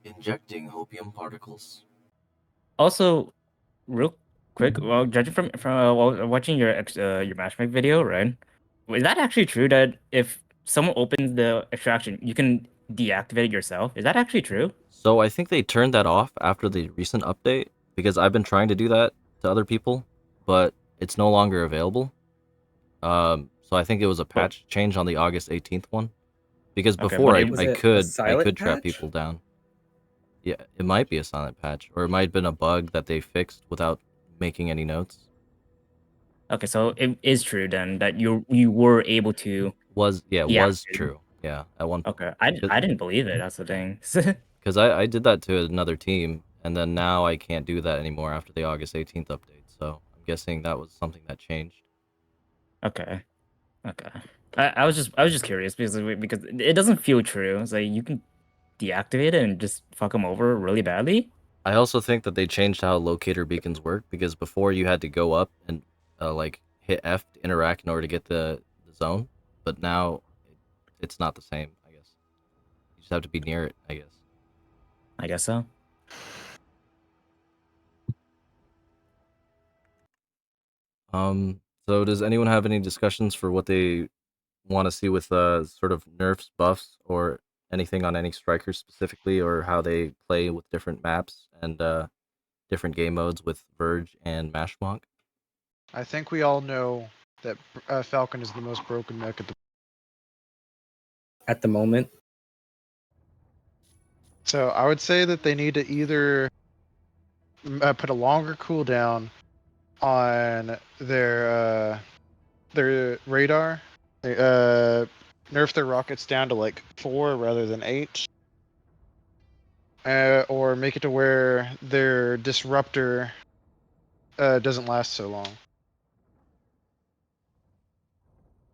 injecting opium particles. Also, real quick, well, judging from watching your Mashmak video, right? Is that actually true that if someone opens the extraction, you can deactivate it yourself? Is that actually true? So I think they turned that off after the recent update because I've been trying to do that to other people, but it's no longer available. So I think it was a But patch change on the August 18th one because okay, before but I, it Was I it a could I silent could trap patch? people down. Yeah, it might be a silent patch or it might have been a bug that they fixed without making any notes. okay, so it is true then that you were able to Was deactivate. true. Yeah, at one point. Okay, I didn't believe it. That's the thing. Because I did that to another team, and then now I can't do that anymore after the August 18th update. So I'm guessing that was something that changed. Okay, okay. I was just curious because it doesn't feel true. It's like you can deactivate it and just fuck them over really badly. I also think that they changed how locator beacons work because before you had to go up and like hit F to interact in order to get the zone, but now it's not the same. I guess you just have to be near it. I guess. I guess so. So does anyone have any discussions for what they want to see with sort of nerfs, buffs, or anything on any strikers specifically, or how they play with different maps and different game modes with Verge and Mashmak? I think we all know that Falcon is the most broken mech At the moment, So I would say that they need to either put a longer cooldown on their radar, nerf their rockets down to like 4 rather than 8, or make it to where their disruptor doesn't last so long.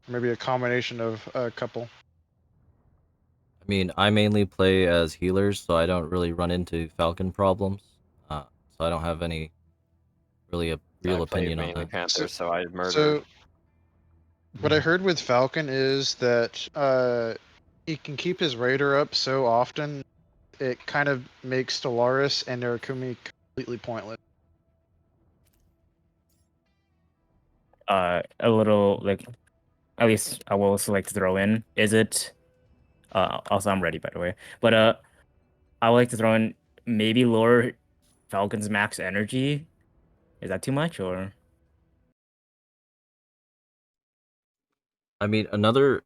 Maybe a combination of a couple. I mean, I mainly play as healers, so I don't really run into Falcon problems. So I don't have any really a real I play opinion on mainly that. Panther, so I murder. So what I heard with Falcon is that he can keep his radar up so often it kind of makes Stellaris and Narakumi completely pointless. A little like at least I will also like to throw in. Is it? Also I'm ready by the way. But I would like to throw in maybe lower Falcon's max energy. Is that too much or? I mean, another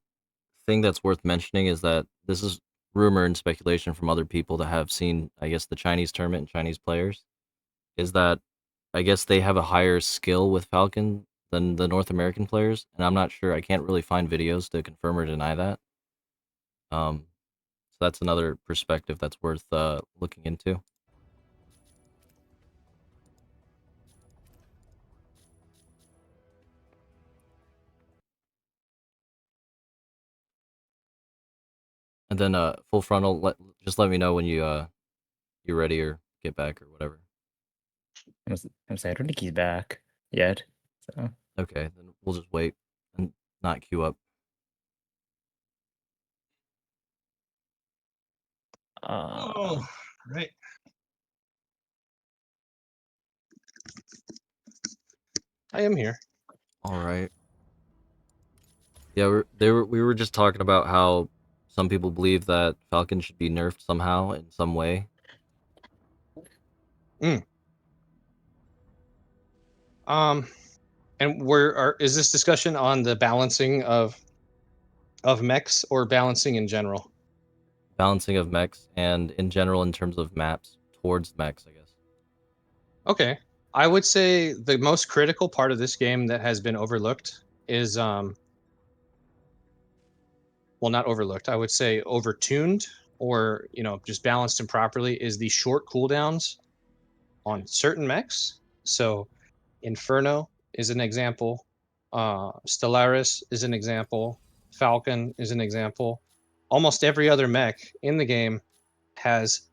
thing that's worth mentioning is that this is rumor and speculation from other people that have seen, I guess, the Chinese tournament and Chinese players, is that I guess they have a higher skill with Falcon than the North American players, and I'm not sure. I can't really find videos to confirm or deny that. So that's another perspective that's worth looking into. And then full frontal, just let me know when you're ready or get back or whatever. I'm saying I don't think he's back yet. So Okay, then we'll just wait and not queue up. Oh, right. I am here. All right. Yeah, we were just talking about how some people believe that Falcon should be nerfed somehow in some way. And is this discussion on the balancing of mechs or balancing in general? Balancing of mechs and in general in terms of maps towards mechs, I guess. Okay. I would say the most critical part of this game that has been overlooked is well, not overlooked. I would say overtuned or, just balanced improperly is the short cooldowns on certain mechs. So Inferno is an example. Stellaris is an example. Falcon is an example. Almost every other mech in the game has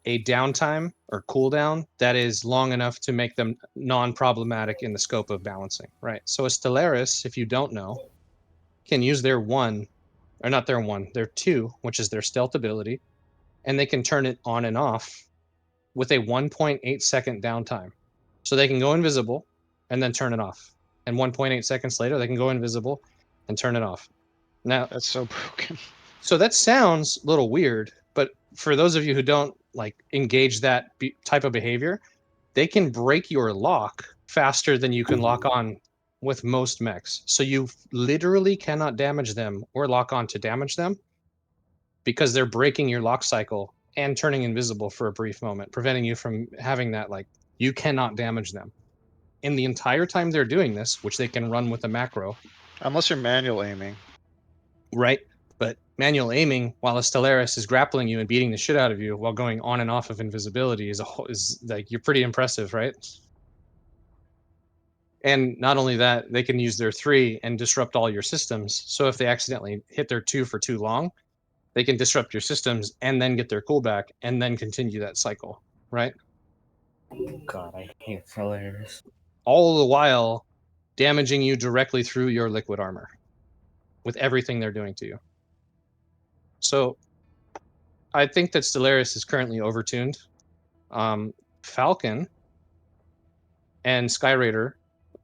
a downtime or cooldown that is long enough to make them non-problematic in the scope of balancing, right? So a Stellaris, if you don't know, can use their one, or not their one, their two, which is their stealth ability, and they can turn it on and off with a 1.8 second downtime. So they can go invisible and then turn it off. And 1.8 seconds later, they can go invisible and turn it off. Now, That's so broken. so that sounds a little weird, but for those of you who don't like engage that type of behavior, they can break your lock faster than you can lock on with most mechs. So you literally cannot damage them or lock on to damage them because they're breaking your lock cycle and turning invisible for a brief moment, preventing you from having that, like, you cannot damage them. In the entire time they're doing this, which they can run with a macro, Unless you're manual aiming. right? But manual aiming while a Stellaris is grappling you and beating the shit out of you while going on and off of invisibility is like, you're pretty impressive, right? And not only that, they can use their 3 and disrupt all your systems. So if they accidentally hit their 2 for too long, they can disrupt your systems and then get their coolback and then continue that cycle, right? God, I hate Stellaris. All the while damaging you directly through your liquid armor with everything they're doing to you. So I think that Stellaris is currently overtuned. Falcon and Skyraider,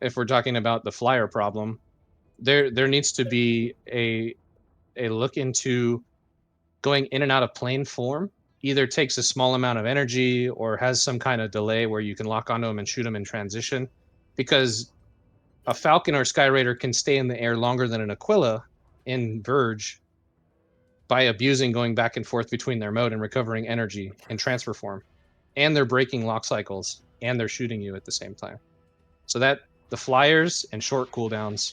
if we're talking about the flyer problem, there needs to be a look into going in and out of plane form. Either takes a small amount of energy or has some kind of delay where you can lock onto them and shoot them in transition, because a Falcon or Skyraider can stay in the air longer than an Aquila in Verge by abusing going back and forth between their mode and recovering energy in transfer form. And they're breaking lock cycles and they're shooting you at the same time. So that the flyers and short cooldowns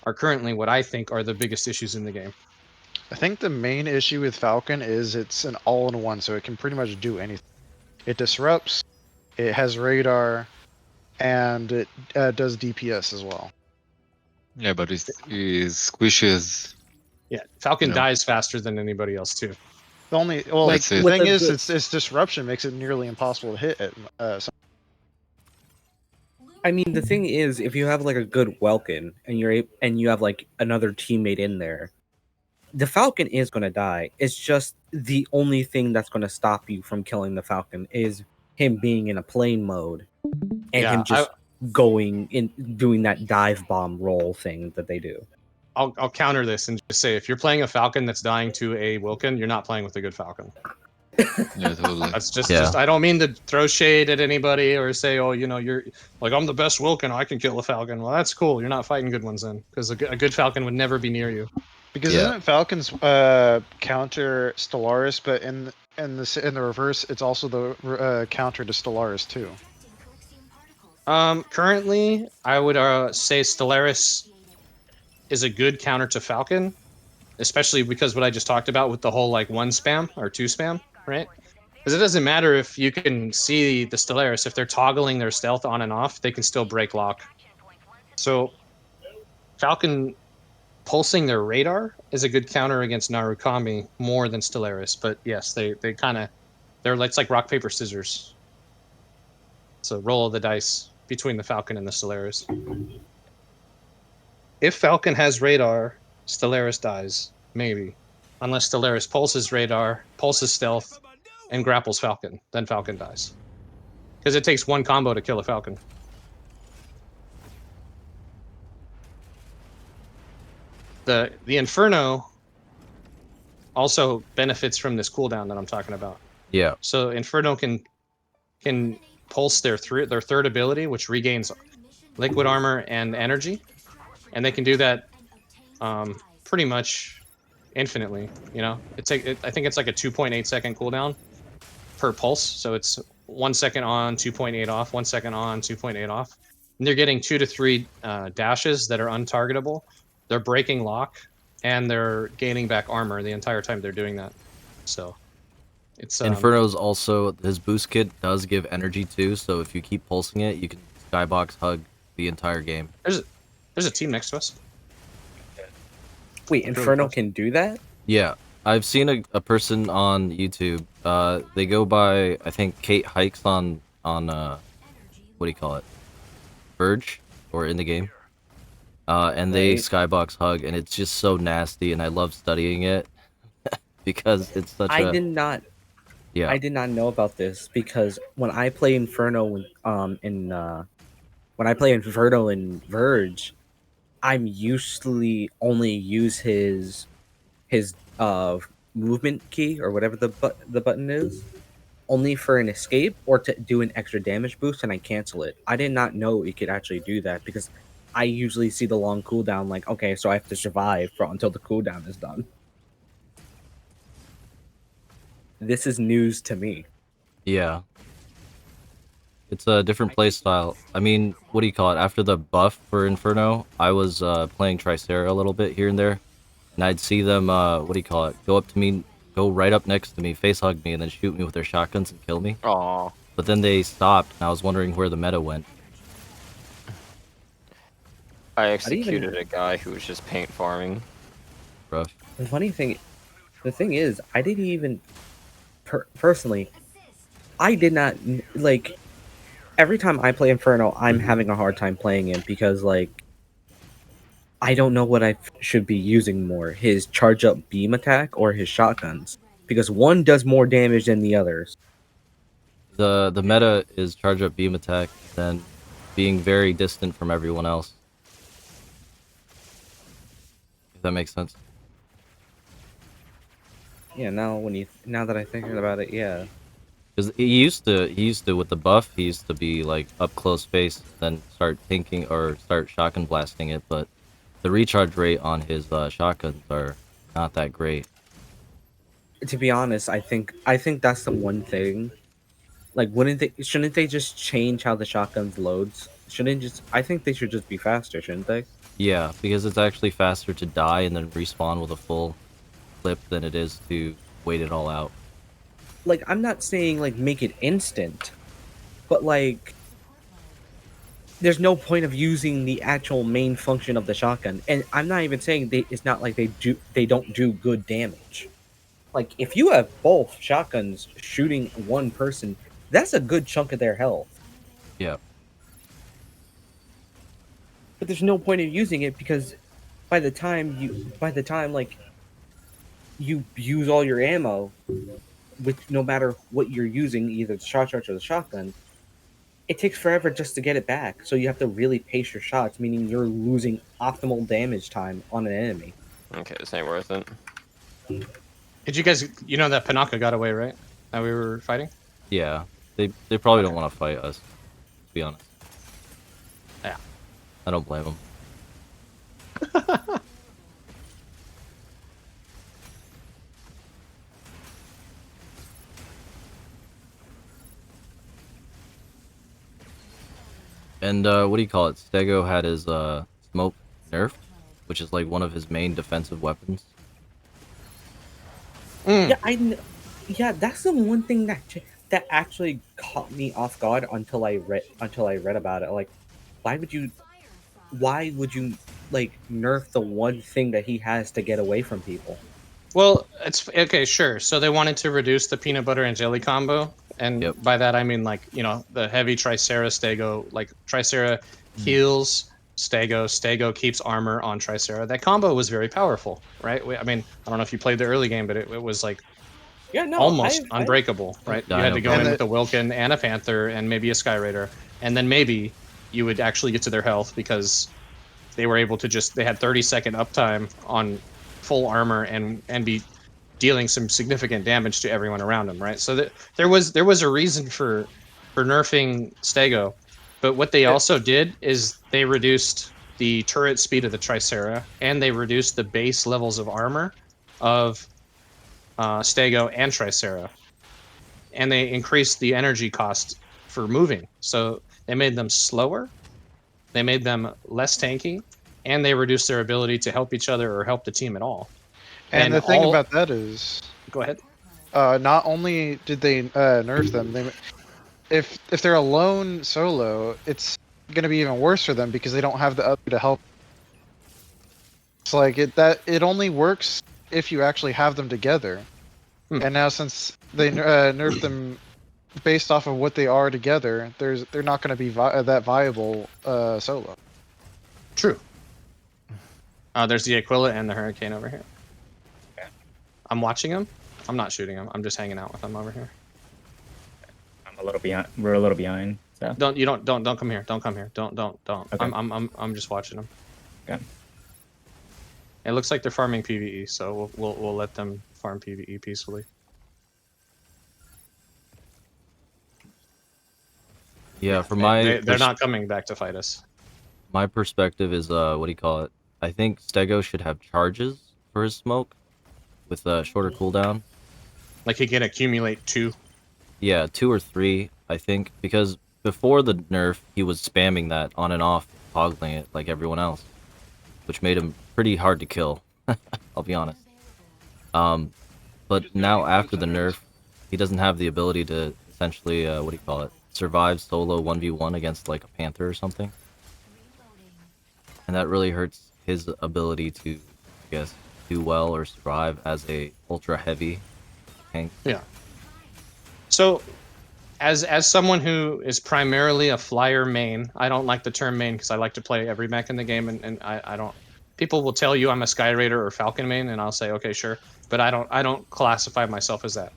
are currently what I think are the biggest issues in the game. I think the main issue with Falcon is it's an all-in-one, so it can pretty much do anything. It disrupts, it has radar, and it does DPS as well. Yeah, but it squishes. Yeah, Falcon You know. dies faster than anybody else too. The only, well, Like, the with thing the- is, the- its disruption makes it nearly impossible to hit it. I mean, the thing is, if you have like a good Welkin and you have like another teammate in there, the Falcon is going to die. It's just the only thing that's going to stop you from killing the Falcon is him being in a plane mode and Yeah, him just going in doing that dive bomb roll thing that they do. I'll counter this and just say, if you're playing a Falcon that's dying to a Wilkin, you're not playing with a good Falcon. Yeah, totally. That's just, Yeah. I don't mean to throw shade at anybody or say, oh, you know, you're like, I'm the best Wilkin, I can kill a Falcon. Well, that's cool. You're not fighting good ones then, because a good Falcon would never be near you. Because Yeah. isn't Falcon's counter Stellaris, but in the reverse, it's also the counter to Stellaris too. Currently, I would say Stellaris is a good counter to Falcon, especially because what I just talked about with the whole like 1 spam or 2 spam, right? Because it doesn't matter if you can see the Stellaris, if they're toggling their stealth on and off, they can still break lock. So Falcon pulsing their radar is a good counter against Narukami more than Stellaris. But yes, they kind of, it's like rock, paper, scissors. It's a roll of the dice between the Falcon and the Stellaris. If Falcon has radar, Stellaris dies, maybe. Unless Stellaris pulses radar, pulses stealth, and grapples Falcon, then Falcon dies. Because it takes 1 combo to kill a Falcon. The Inferno also benefits from this cooldown that I'm talking about. Yeah. So Inferno can pulse their third ability, which regains liquid armor and energy, and they can do that pretty much infinitely. You know, I think it's like a 2.8 second cooldown per pulse, so it's 1 second on, 2.8 off, 1 second on, 2.8 off. And they're getting 2 to 3 dashes that are untargetable. They're breaking lock, and they're gaining back armor the entire time they're doing that. So it's Inferno's also, his boost kit does give energy too, so if you keep pulsing it, you can skybox hug the entire game. There's a team next to us. Wait, Inferno can do that? Yeah, I've seen a person on YouTube. They go by, I think, Kate Hikes on what do you call it, Verge, or in the game. And they Right. skybox hug, and it's just so nasty, and I love studying it because it's such I a. did not. Yeah. I did not know about this because when I play Inferno when I play Inferno in Verge, I'm usually only use his movement key or whatever the button is, only for an escape or to do an extra damage boost, and I cancel it. I did not know it could actually do that because I usually see the long cooldown like, okay, so I have to survive until the cooldown is done. This is news to me. Yeah. It's a different play style. I mean, what do you call it? After the buff for Inferno, I was playing Tricera a little bit here and there, and I'd see them, what do you call it? Go up to me, go right up next to me, face hug me, and then shoot me with their shotguns and kill me. Aw. But then they stopped, and I was wondering where the meta went. I do you even- executed a guy who was just paint farming. Rough. The funny thing, the thing is, I didn't even personally. I did not like. Every time I play Inferno, I'm having a hard time playing it because like I don't know what I should be using more: his charge up beam attack or his shotguns, because one does more damage than the others. The meta is charge up beam attack, then being very distant from everyone else. If that makes sense. Yeah, now that I think about it, yeah. Because he used to with the buff, he used to be like up close face, then start tanking or start shotgun blasting it. But the recharge rate on his shotguns are not that great. To be honest, I think that's the one thing. Like, shouldn't they just change how the shotguns loads? I think they should just be faster, shouldn't they? Yeah, because it's actually faster to die and then respawn with a full clip than it is to wait it all out. Like, I'm not saying like make it instant, but like there's no point of using the actual main function of the shotgun. And I'm not even saying it's not like they don't do good damage. Like, if you have both shotguns shooting one person, that's a good chunk of their health. Yeah. But there's no point in using it because by the time like you use all your ammo, with no matter what you're using, either the shot charge or the shotgun, it takes forever just to get it back. So you have to really pace your shots, meaning you're losing optimal damage time on an enemy. Okay, this ain't worth it. Did you guys, that Panaka got away, right? That we were fighting? Yeah. They probably don't want to fight us, to be honest. Yeah. I don't blame them. And what do you call it? Stego had his smoke nerfed, which is like one of his main defensive weapons. Yeah, that's the one thing that actually caught me off guard until I read about it. Like, why would you like nerf the one thing that he has to get away from people? Well, it's okay, sure. So they wanted to reduce the peanut butter and jelly combo, and Yep. by that I mean like the heavy Tricera Stego, like Tricera heals Stego, Stego keeps armor on Tricera. That combo was very powerful, right? I mean, I don't know if you played the early game, but it was like almost unbreakable, right? You had to go in with a Wilkin and a Panther and maybe a Sky Raider, and then maybe you would actually get to their health because they were able to they had 30-second uptime on full armor and be dealing some significant damage to everyone around them, right? So there was a reason for nerfing Stego, but what they also did is they reduced the turret speed of the Tricera and they reduced the base levels of armor of Stego and Tricera, and they increased the energy cost for moving. So they made them slower, they made them less tanky, and they reduced their ability to help each other or help the team at all. And the thing about that is, go ahead. Not only did they nerf them, if they're alone solo, it's going to be even worse for them because they don't have the other to help. It's like it only works if you actually have them together. And now since they nerfed them based off of what they are together, they're not going to be that viable solo. True. There's the Aquila and the Hurricane over here. I'm watching them. I'm not shooting them. I'm just hanging out with them over here. a little behind. We're a little behind. So Don't come here. Don't come here. Don't. Okay. I'm just watching them. Okay. It looks like they're farming PvE, so we'll let them farm PvE peacefully. Yeah, from my They're not coming back to fight us. my perspective is what do you call it? I think Stego should have charges for his smoke with a shorter cooldown. Like he can accumulate 2. Yeah, 2 or 3, I think, because before the nerf, he was spamming that on and off, toggling it like everyone else, which made him pretty hard to kill. I'll be honest. But now after the nerf, he doesn't have the ability to essentially, what do you call it, survive solo 1v1 against like a panther or something. And that really hurts his ability to, I guess, do well or survive as a ultra heavy tank. Yeah. So, as someone who is primarily a flyer main, I don't like the term main because I like to play every mech in the game, and I don't. People will tell you I'm a Sky Raider or Falcon main, and I'll say okay, sure, but I don't classify myself as that.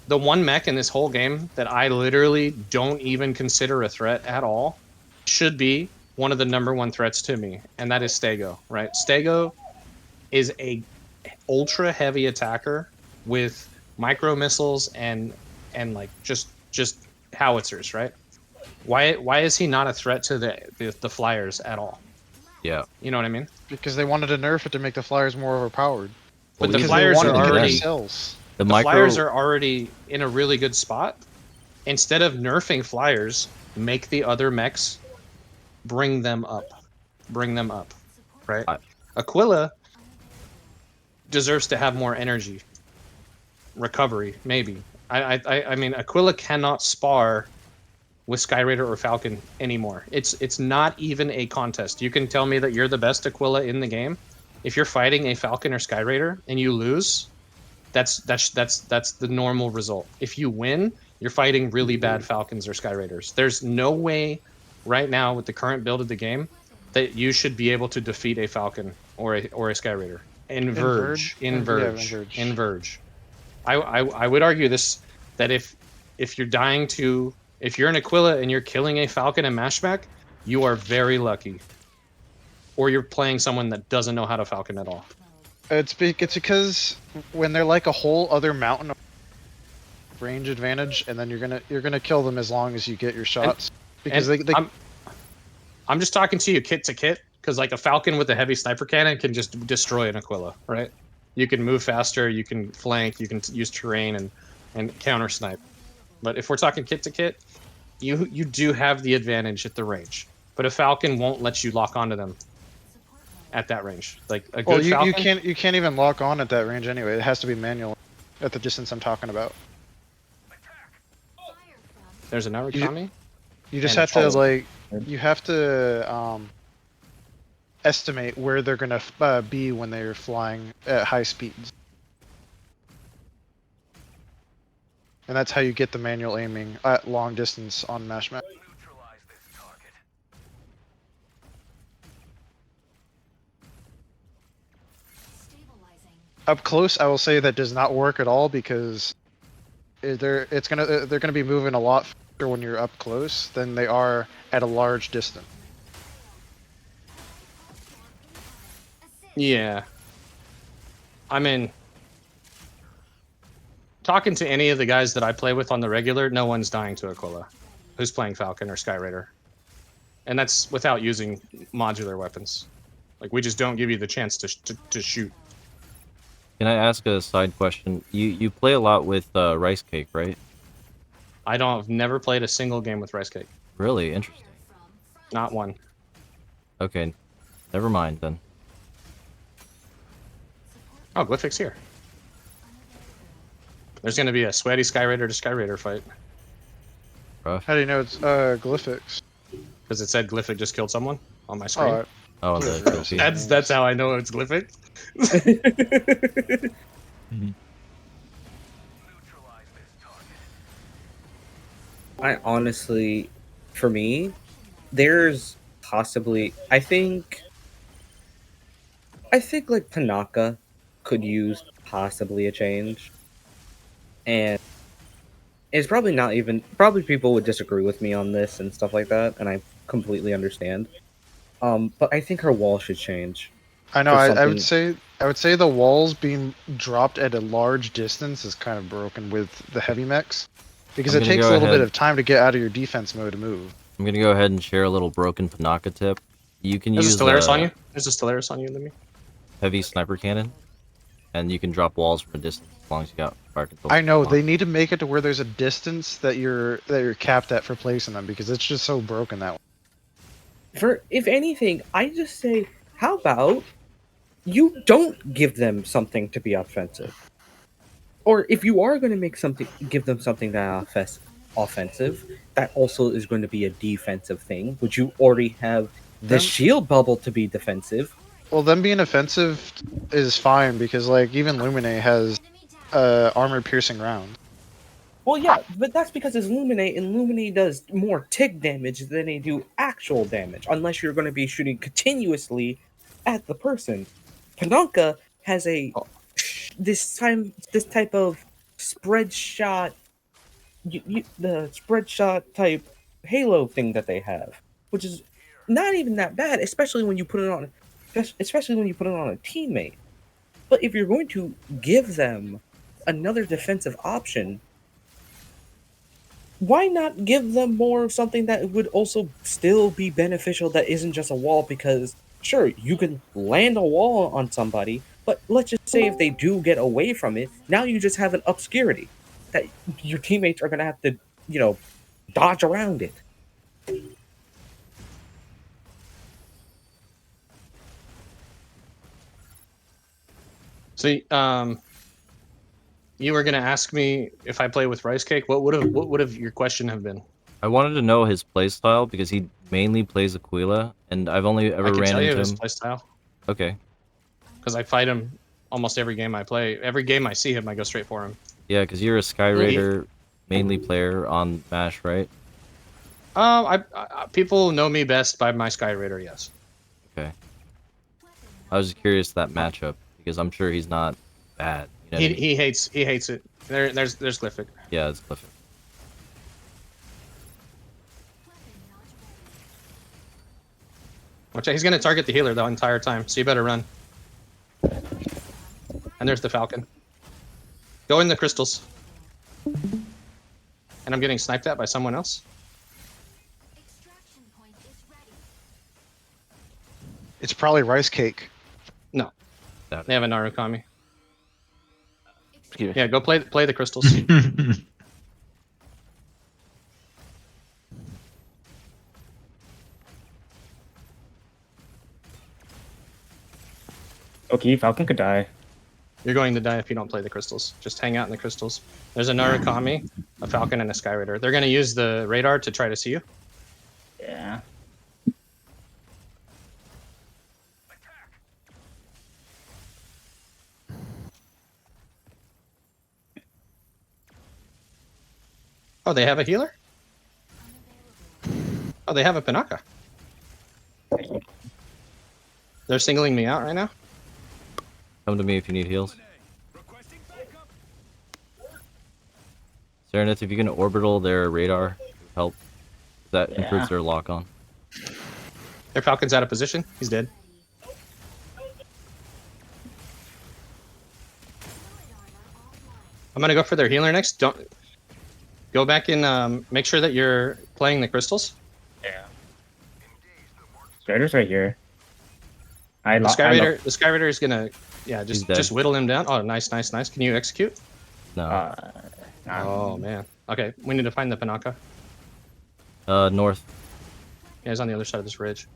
The one mech in this whole game that I literally don't even consider a threat at all should be one of the #1 threats to me, and that is Stego. Right? Stego is a ultra heavy attacker with micro missiles and like just howitzers, right? Why is he not a threat to the flyers at all? Yeah. You know what I mean? Because they wanted to nerf it to make the flyers more overpowered. But the Because flyers they are wanted to get already cells. The the flyers are already in a really good spot. Instead of nerfing flyers, make the other mechs bring them up. Right? Aquila deserves to have more energy. Recovery, maybe. I mean, Aquila cannot spar with Sky Raider or Falcon anymore. It's not even a contest. You can tell me that you're the best Aquila in the game. If you're fighting a Falcon or Sky Raider and you lose, that's the normal result. If you win, you're fighting really bad Falcons or Sky Raiders. There's no way right now with the current build of the game that you should be able to defeat a Falcon or a Sky Raider. In Verge. I would argue this, that if you're dying to, if you're an Aquila and you're killing a Falcon and Mashmak, you are very lucky. Or you're playing someone that doesn't know how to Falcon at all. It's because when they're like a whole other mountain of range advantage, and then you're gonna kill them as long as you get your shots. Because they I'm just talking to you kit to kit, because like a Falcon with a heavy sniper cannon can just destroy an Aquila, right? You can move faster, you can flank, you can use terrain and counter snipe. But if we're talking kit to kit, you do have the advantage at the range. But a Falcon won't let you lock onto them at that range. Like a good Falcon, you can't even lock on at that range anyway. It has to be manual at the distance I'm talking about. there's an Narukami. You just And have to you have to estimate where they're gonna be when they're flying at high speeds, and that's how you get the manual aiming at long distance on Mashmak. Up close, I will say that does not work at all because they're gonna be moving a lot faster when you're up close than they are at a large distance. Yeah. I mean, talking to any of the guys that I play with on the regular, no one's dying to Aquila who's playing Falcon or Sky Raider. And that's without using modular weapons. Like, we just don't give you the chance to shoot. Can I ask a side question? You play a lot with Rice Cake, right? I've never played a single game with Rice Cake. Really interesting. Not one. Okay, never mind then. Oh, Gliphics here. There's going to be a sweaty Sky Raider to Sky Raider fight. Rough. How do you know it's Gliphics? Because it said Glyphic just killed someone on my screen. Oh, the That's how I know it's Glyphic. I honestly, for me, there's possibly, I think like Tanaka could use possibly a change, and It's probably not even. Probably people would disagree with me on this and stuff like that, and I completely understand. But I think her wall should change. I know. For I would something- say the walls being dropped at a large distance is kind of broken with the heavy mechs, because I'm it gonna takes go a little bit ahead- of time to get out of your defense mode to move. I'm gonna go ahead and share a little broken Panaka tip. You can There's use a Stellaris on you. There's a Stellaris on you, Lemmy. heavy sniper cannon, and you can drop walls from a distance as long as you got fire control. I know on. they need to make it to where there's a distance that you're capped at for placing them, because it's just so broken that way. For if anything, I just say, how about you don't give them something to be offensive, or if you are going to make something, give them something that offensive, that also is going to be a defensive thing. Would you already have the Them- shield bubble to be defensive? Well, them being offensive is fine, because like even Lumine has armor piercing round. Well, yeah, but that's because it's Luminate, and Luminate does more tick damage than they do actual damage, unless you're going to be shooting continuously at the person. Pananka has this type of spread shot, the spread shot type Halo thing that they have, which is not even that bad, especially when you put it on, especially when you put it on a teammate. But if you're going to give them another defensive option, why not give them more of something that would also still be beneficial that isn't just a wall? Because sure, you can land a wall on somebody, but let's just say if they do get away from it, now you just have an obscurity that your teammates are going to have to, dodge around it. So, you were gonna ask me if I play with Rice Cake. What would have your question have been? I wanted to know his playstyle because he mainly plays Aquila, and I've only I ever can ran tell you into his him. playstyle Okay, because I fight him almost every game I play. Every game I see him, I go straight for him. yeah, because you're a Sky Raider mainly player on Mash, right? People know me best by my Sky Raider. Yes. Okay. I was just curious that matchup because I'm sure he's not bad. You know what I mean? He hates it. There's Glyphic. Yeah, it's Clifford. Watch out, he's gonna target the healer the entire time, so you better run. And there's the Falcon. Go in the crystals. And I'm getting sniped at by someone else. It's probably Rice Cake. No, That- they have a Narukami. Excuse me. Yeah, go play the crystals. Okay, Falcon could die. You're going to die if you don't play the crystals. Just hang out in the crystals. There's a Narukami, a Falcon, and a Sky Raider. They're gonna use the radar to try to see you. Yeah. Oh, they have a healer? Oh, they have a Panaka. They're singling me out right now. Come to me if you need heals. Serenith, if you can orbital their radar, help. That improves Yeah. their lock on. Their Falcon's out of position. He's dead. I'm gonna go for their healer next. Don't go back and make sure that you're playing the crystals. Yeah. Spider's right here. The Sky Raider is gonna, yeah, He's dead. just whittle him down. Oh, nice. Can you execute? No. Oh man. Okay, we need to find the Panaka. North. Yeah, he's on the other side of this ridge.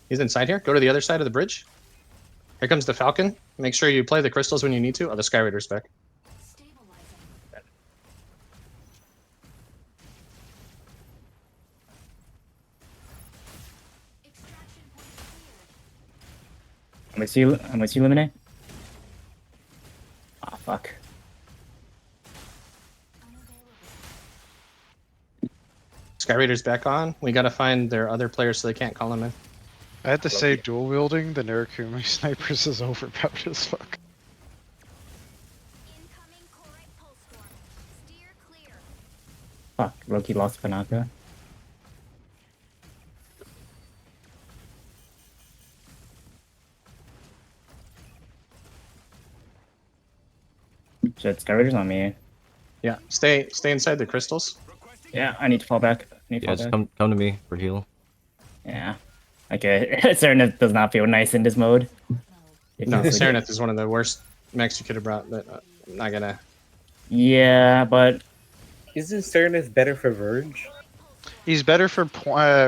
He's inside here. Go to the other side of the bridge. Here comes the Falcon. Make sure you play the crystals when you need to. Oh, the Sky Raider's back. I'm gonna see Lemonade. Ah, fuck. Sky Raider's back on. We gotta find their other players so they can't call him in. I had to say, dual wielding the Narakumi snipers is overpowered as fuck. Fuck, Loki lost Panaka. Shit, Skyrader's on me. Yeah, stay inside the crystals. Yeah, I need to fall back. I need to Yeah, fall just back. come to me for heal. Yeah. Okay, Serenith does not feel nice in this mode. It No, feels like- Serenith is one of the worst mechs you could have brought, but I'm not gonna. Yeah, but Isn't Serenith better for Verge? He's better for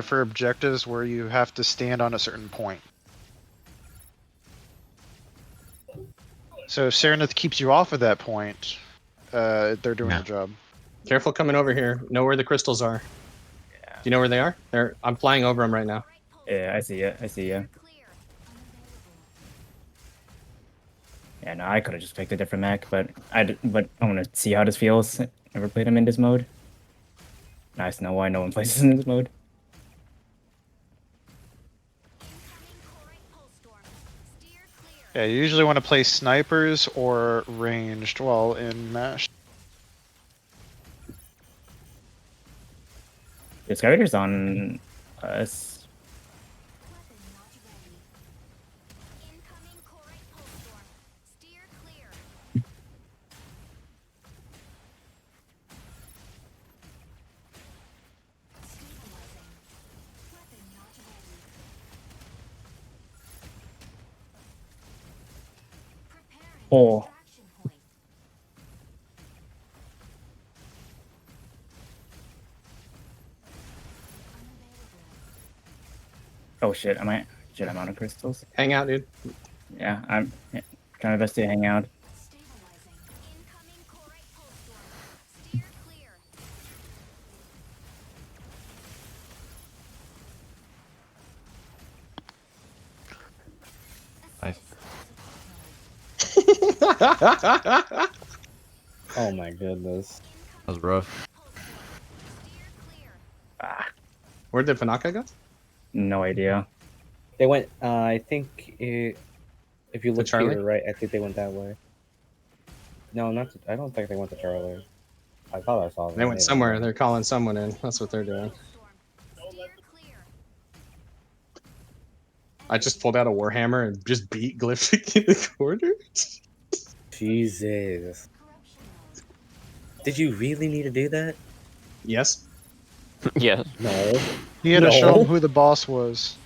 for objectives where you have to stand on a certain point. So if Serenith keeps you off of that point, they're doing Yeah. their job. Careful coming over here. Know where the crystals are. Do you know where they are? I'm flying over them right now. yeah, I see it. I see you. Yeah, no, I could have just picked a different mech, but I want to see how this feels. Never played him in this mode. Nice to know why no one plays in this mode. Yeah, you usually want to play snipers or ranged while in Mash. The Skyrader's on us. Oh. Oh shit, am I? Shit, I'm out of crystals. Hang out, dude. Yeah, I'm trying my best to hang out. Nice. Oh my goodness. That was rough. Ah, Where did Panaka go? no idea. They went. I think if you look to Charlie? your right, I think they went that way. No, not. I don't think they went to Charlie. I thought I saw them. They went somewhere. They're calling someone in. That's what they're doing. I just pulled out a Warhammer and just beat Glyphic in the corner. Jesus. Did you really need to do that? Yes. Yeah. No. He had to show No. him who the boss was.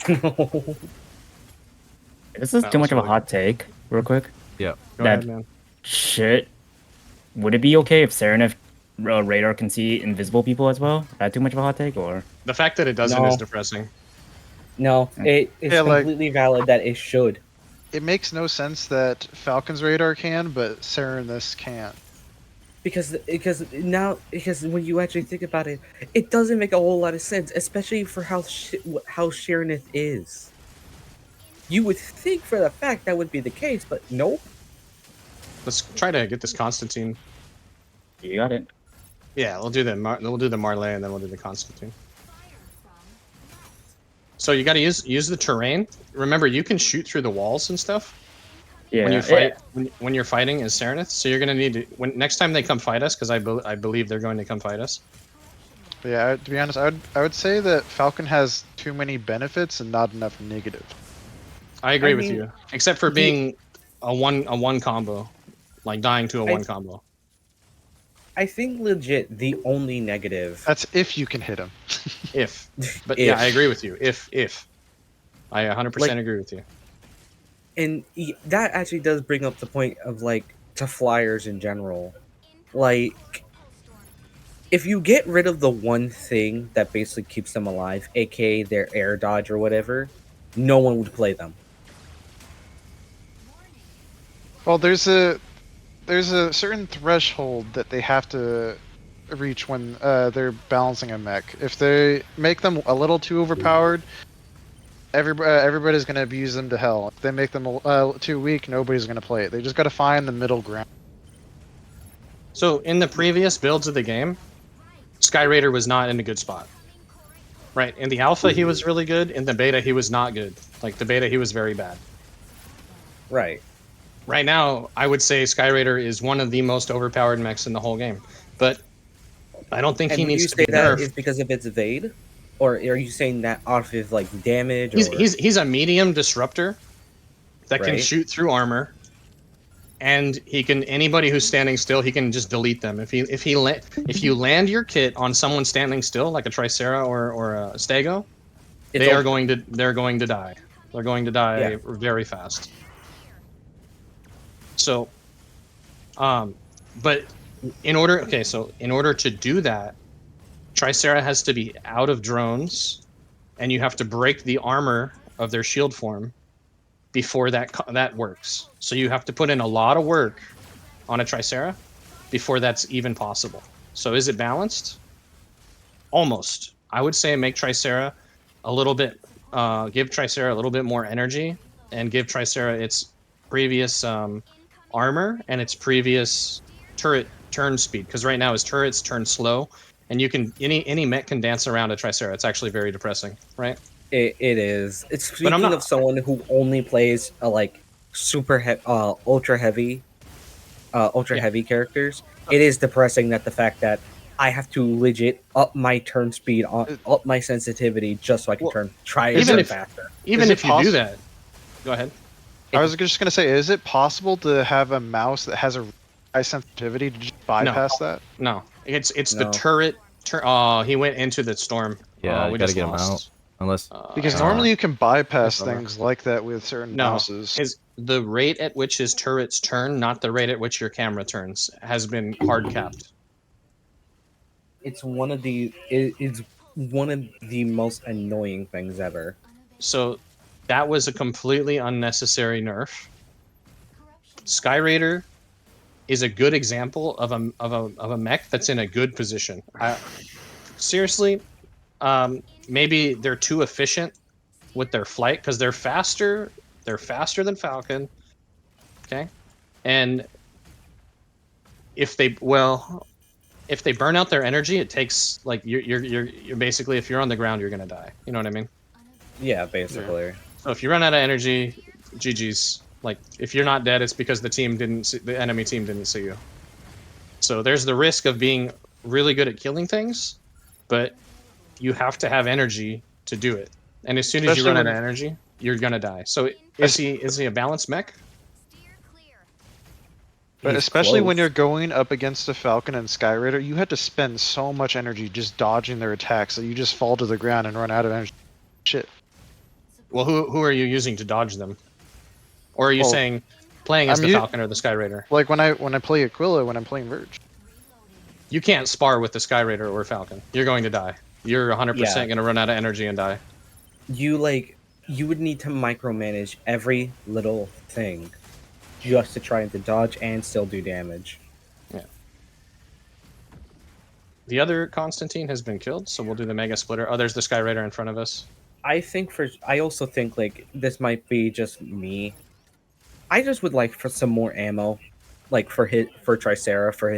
No. This is That too was much of a really hot take, real quick. Yeah. Go That- ahead, man. Shit. Would it be okay if Serenith radar can see invisible people as well? Is that too much of a hot take, or? The fact that it doesn't No. is depressing. No. It's Yeah, like- completely valid that it should. It makes no sense that Falcon's radar can, but Serenith's can't. Because when you actually think about it, it doesn't make a whole lot of sense, especially for how Sheernith is. You would think for the fact that would be the case, but nope. Let's try to get this Constantine. You got it. Yeah, we'll do the Marley and then we'll do the Constantine. So you got to use the terrain. Remember, you can shoot through the walls and stuff Yeah. when you fight when you're fighting as Serenith. So you're gonna need to next time they come fight us, because I believe they're going to come fight us. But yeah, to be honest, I would say that Falcon has too many benefits and not enough negatives. I agree I with mean, you, except for being a one combo, like dying to a one combo. I think legit the only negative. That's if you can hit him. If, but yeah, I If. agree with you. If I 100% agree with you. And that actually does bring up the point of like to flyers in general. Like, if you get rid of the one thing that basically keeps them alive, aka their air dodge or whatever, no one would play them. Well, there's a certain threshold that they have to reach when they're balancing a mech. If they make them a little too overpowered, everybody's gonna abuse them to hell. If they make them too weak, nobody's gonna play it. They just gotta find the middle ground. So in the previous builds of the game, Sky Raider was not in a good spot. Right. In the alpha, he was really good. In the beta, he was not good. Like the beta, he was very bad. Right. Right now, I would say Skyraider is one of the most overpowered mechs in the whole game. But I don't think And he would needs you to say be that nerfed. is because of its evade, or are you saying that off of like damage? He's a medium disruptor that can Right. shoot through armor, and he can anybody who's standing still, he can just delete them. If you land your kit on someone standing still, like a Tricera or a Stego, It's they're over. going to die. They're going to die Yeah. very fast. So, but in order to do that, Tricera has to be out of drones, and you have to break the armor of their shield form before that works. So you have to put in a lot of work on a Tricera before that's even possible. So is it balanced? Almost. I would say make Tricera a little bit, give Tricera a little bit more energy, and give Tricera its previous armor and its previous turret turn speed. Because right now his turrets turn slow, and you can any mech can dance around a Tricera. It's actually very depressing, right? It is. It's But I'm speaking not- of someone who only plays like ultra heavy characters. It is depressing that the fact that I have to legit up my turn speed, up my sensitivity just so I can Well, try even even if- faster. Even Is it if you do possi- that, go ahead. I was just gonna say, is it possible to have a mouse that has a high sensitivity to just bypass that? No, it's the No. turret. Oh, he went into the storm. Yeah, we you gotta just get him lost. out. Unless Because Uh, normally you can bypass that's over. things like that with certain No, mouses. the rate at which his turrets turn, not the rate at which your camera turns, has been hard capped. It's one of the most annoying things ever. So that was a completely unnecessary nerf. Skyraider is a good example of a mech that's in a good position. Seriously, maybe they're too efficient with their flight because they're faster. They're faster than Falcon. Okay, and if they burn out their energy, it takes like you're basically, if you're on the ground, you're gonna die. You know what I mean? Yeah, basically. So if you run out of energy, GG's. Like if you're not dead, it's because the enemy team didn't see you. So there's the risk of being really good at killing things, but you have to have energy to do it. And as soon as you Especially run out when- of energy, you're gonna die. So is he a balanced mech? But He's especially when close. you're going up against a Falcon and Skyraider, you had to spend so much energy just dodging their attacks that you just fall to the ground and run out of energy. Shit. Well, who are you using to dodge them? Or are you Well, saying playing as I'm the u- Falcon or the Skyraider? Like when I play Aquila, when I'm playing Verge. You can't spar with the Skyraider or Falcon. You're going to die. You're 100% Yeah. going to run out of energy and die. You would need to micromanage every little thing just to try to dodge and still do damage. The other Constantine has been killed, so we'll do the Mega Splitter. Oh, there's the Skyraider in front of us. I also think like this might be just me. I just would like for some more ammo, like for Tricera for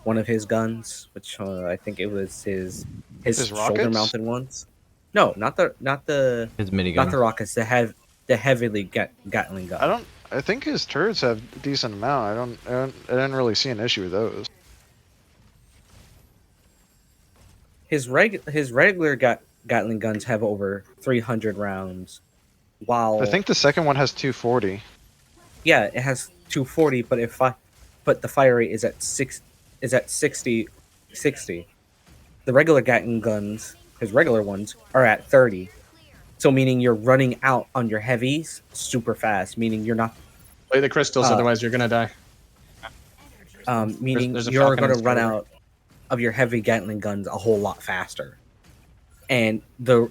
one of his guns, which I think it was his His rockets? shoulder mounted ones. No, not the his minigun. not the rockets. The heavily Gatling gun. I think his turrets have a decent amount. I didn't really see an issue with those. His regular Gatling guns have over 300 rounds, while I think the second one has 240. yeah, it has 240, but but the fire rate is at 60. The regular Gatling guns, his regular ones, are at 30. So meaning you're running out on your heavies super fast, meaning you're not Play the crystals, otherwise you're going to die. meaning there's a you're Falcon going to and run Skyraider. out of your heavy Gatling guns a whole lot faster. And the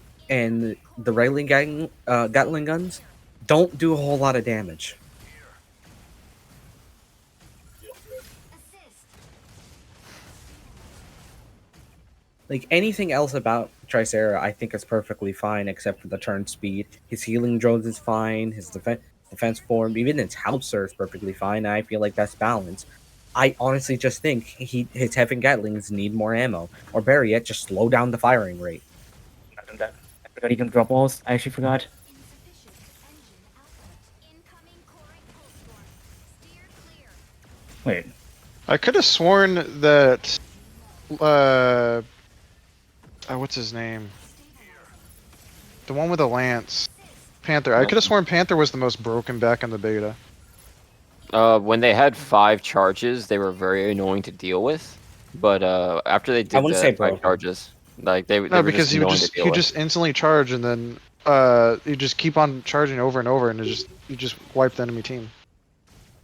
regular Gatling guns don't do a whole lot of damage. Like anything else about Tricera, I think is perfectly fine except for the turn speed. His healing drones is fine. His defense form, even its Hauser is perfectly fine. I feel like that's balanced. I honestly just think his heavy Gatlings need more ammo, or better yet, just slow down the firing rate. I forgot he can drop walls. I actually forgot. Wait. I could have sworn that what's his name? The one with the lance. Panther. I could have sworn Panther was the most broken back in the beta. When they had 5 charges, they were very annoying to deal with. But after they did wouldn't say the 5 broken. charges, like they No, were because just he would annoying to just deal he with. just instantly charge and then you just keep on charging over and over and you just wipe the enemy team.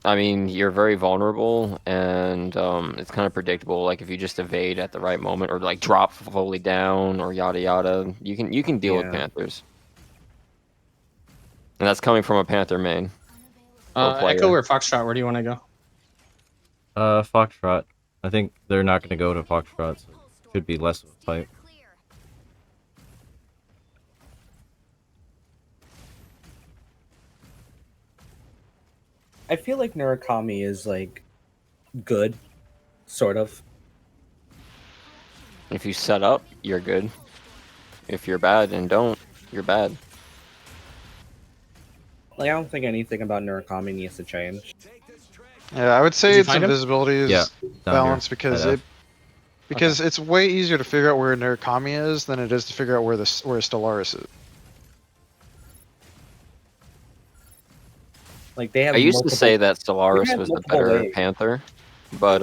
I mean, you're very vulnerable, and it's kind of predictable. Like if you just evade at the right moment, or like drop fully down, or yada yada, you can deal with Yeah. Panthers, and that's coming from a Panther main. player. Echo or Foxtrot, where do you want to go? Foxtrot. I think they're not going to go to Foxtrot, so it should be less of a fight. I feel like Murakami is like good, sort of. If you set up, you're good. If you're bad and don't, you're bad. Like I don't think anything about Murakami needs to change. Yeah, I would Did say you its find him? invisibility is Yeah, down balanced here, because at it it's way easier to figure out where Narukami is than it is to figure out where Stellaris is. Like they have. I used to say that they Stellaris have was the multiple better ways. Panther, but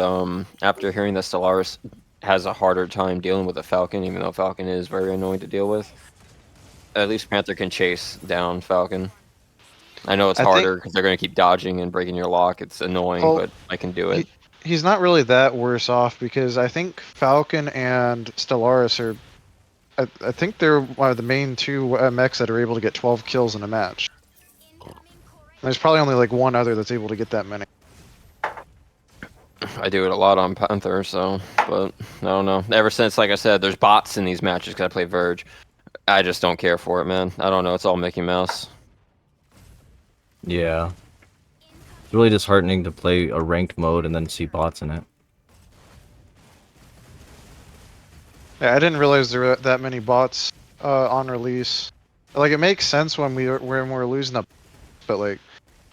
after hearing that Stellaris has a harder time dealing with a Falcon, even though Falcon is very annoying to deal with, at least Panther can chase down Falcon. I know it's I think- harder because they're going to keep dodging and breaking your lock. It's annoying, Well, but I can do it. He's not really that worse off because I think Falcon and Stellaris are. I think they're one of the main two mechs that are able to get 12 kills in a match. There's probably only like one other that's able to get that many. I do it a lot on Panther, so, but I don't know. Ever since, like I said, there's bots in these matches because I play Verge. I just don't care for it, man. I don't know. It's all Mickey Mouse. Yeah. It's really disheartening to play a ranked mode and then see bots in it. Yeah, I didn't realize there were that many bots on release. Like it makes sense when we're losing the, but like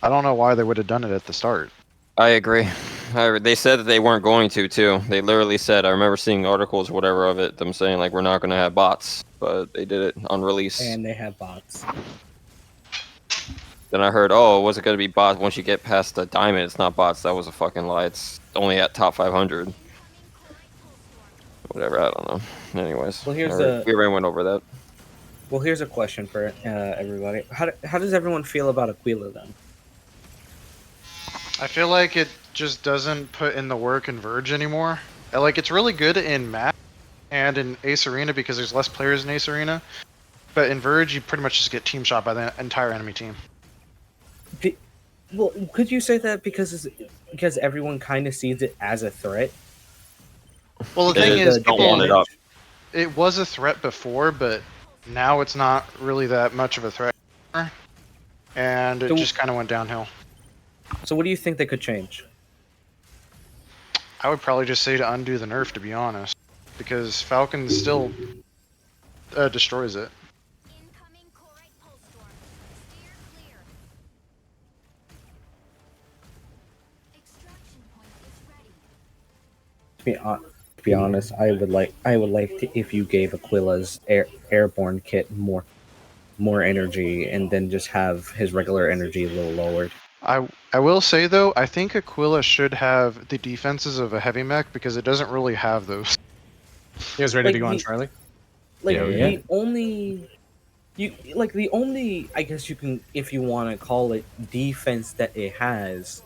I don't know why they would have done it at the start. I agree. They said that they weren't going to, too. They literally said, I remember seeing articles, whatever, of it, them saying, like, we're not going to have bots, but they did it on release. And they have bots. Then I heard, oh, was it going to be bots? Once you get past the diamond, it's not bots. That was a fucking lie. It's only at top 500. Whatever, I don't know. Anyways, Well, here's we already went over that. Well, here's a question for everybody. How does everyone feel about Aquila then? I feel like it just doesn't put in the work in Verge anymore. Like it's really good in Map and in Ace Arena because there's less players in Ace Arena. But in Verge, you pretty much just get team shot by the entire enemy team. Well, could you say that because everyone kind of sees it as a threat? Well, the thing is, don't want it up. It was a threat before, but now it's not really that much of a threat anymore. And it just kind of went downhill. So what do you think they could change? I would probably just say to undo the nerf, to be honest, because Falcon still destroys it. To be honest, I would like to, if you gave Aquila's airborne kit more energy, and then just have his regular energy a little lowered. I will say though, I think Aquila should have the defenses of a heavy mech because it doesn't really have those. You guys ready Like, to go on he- Charlie? Like Yeah, the only I guess you can, if you want to call it, defense that it has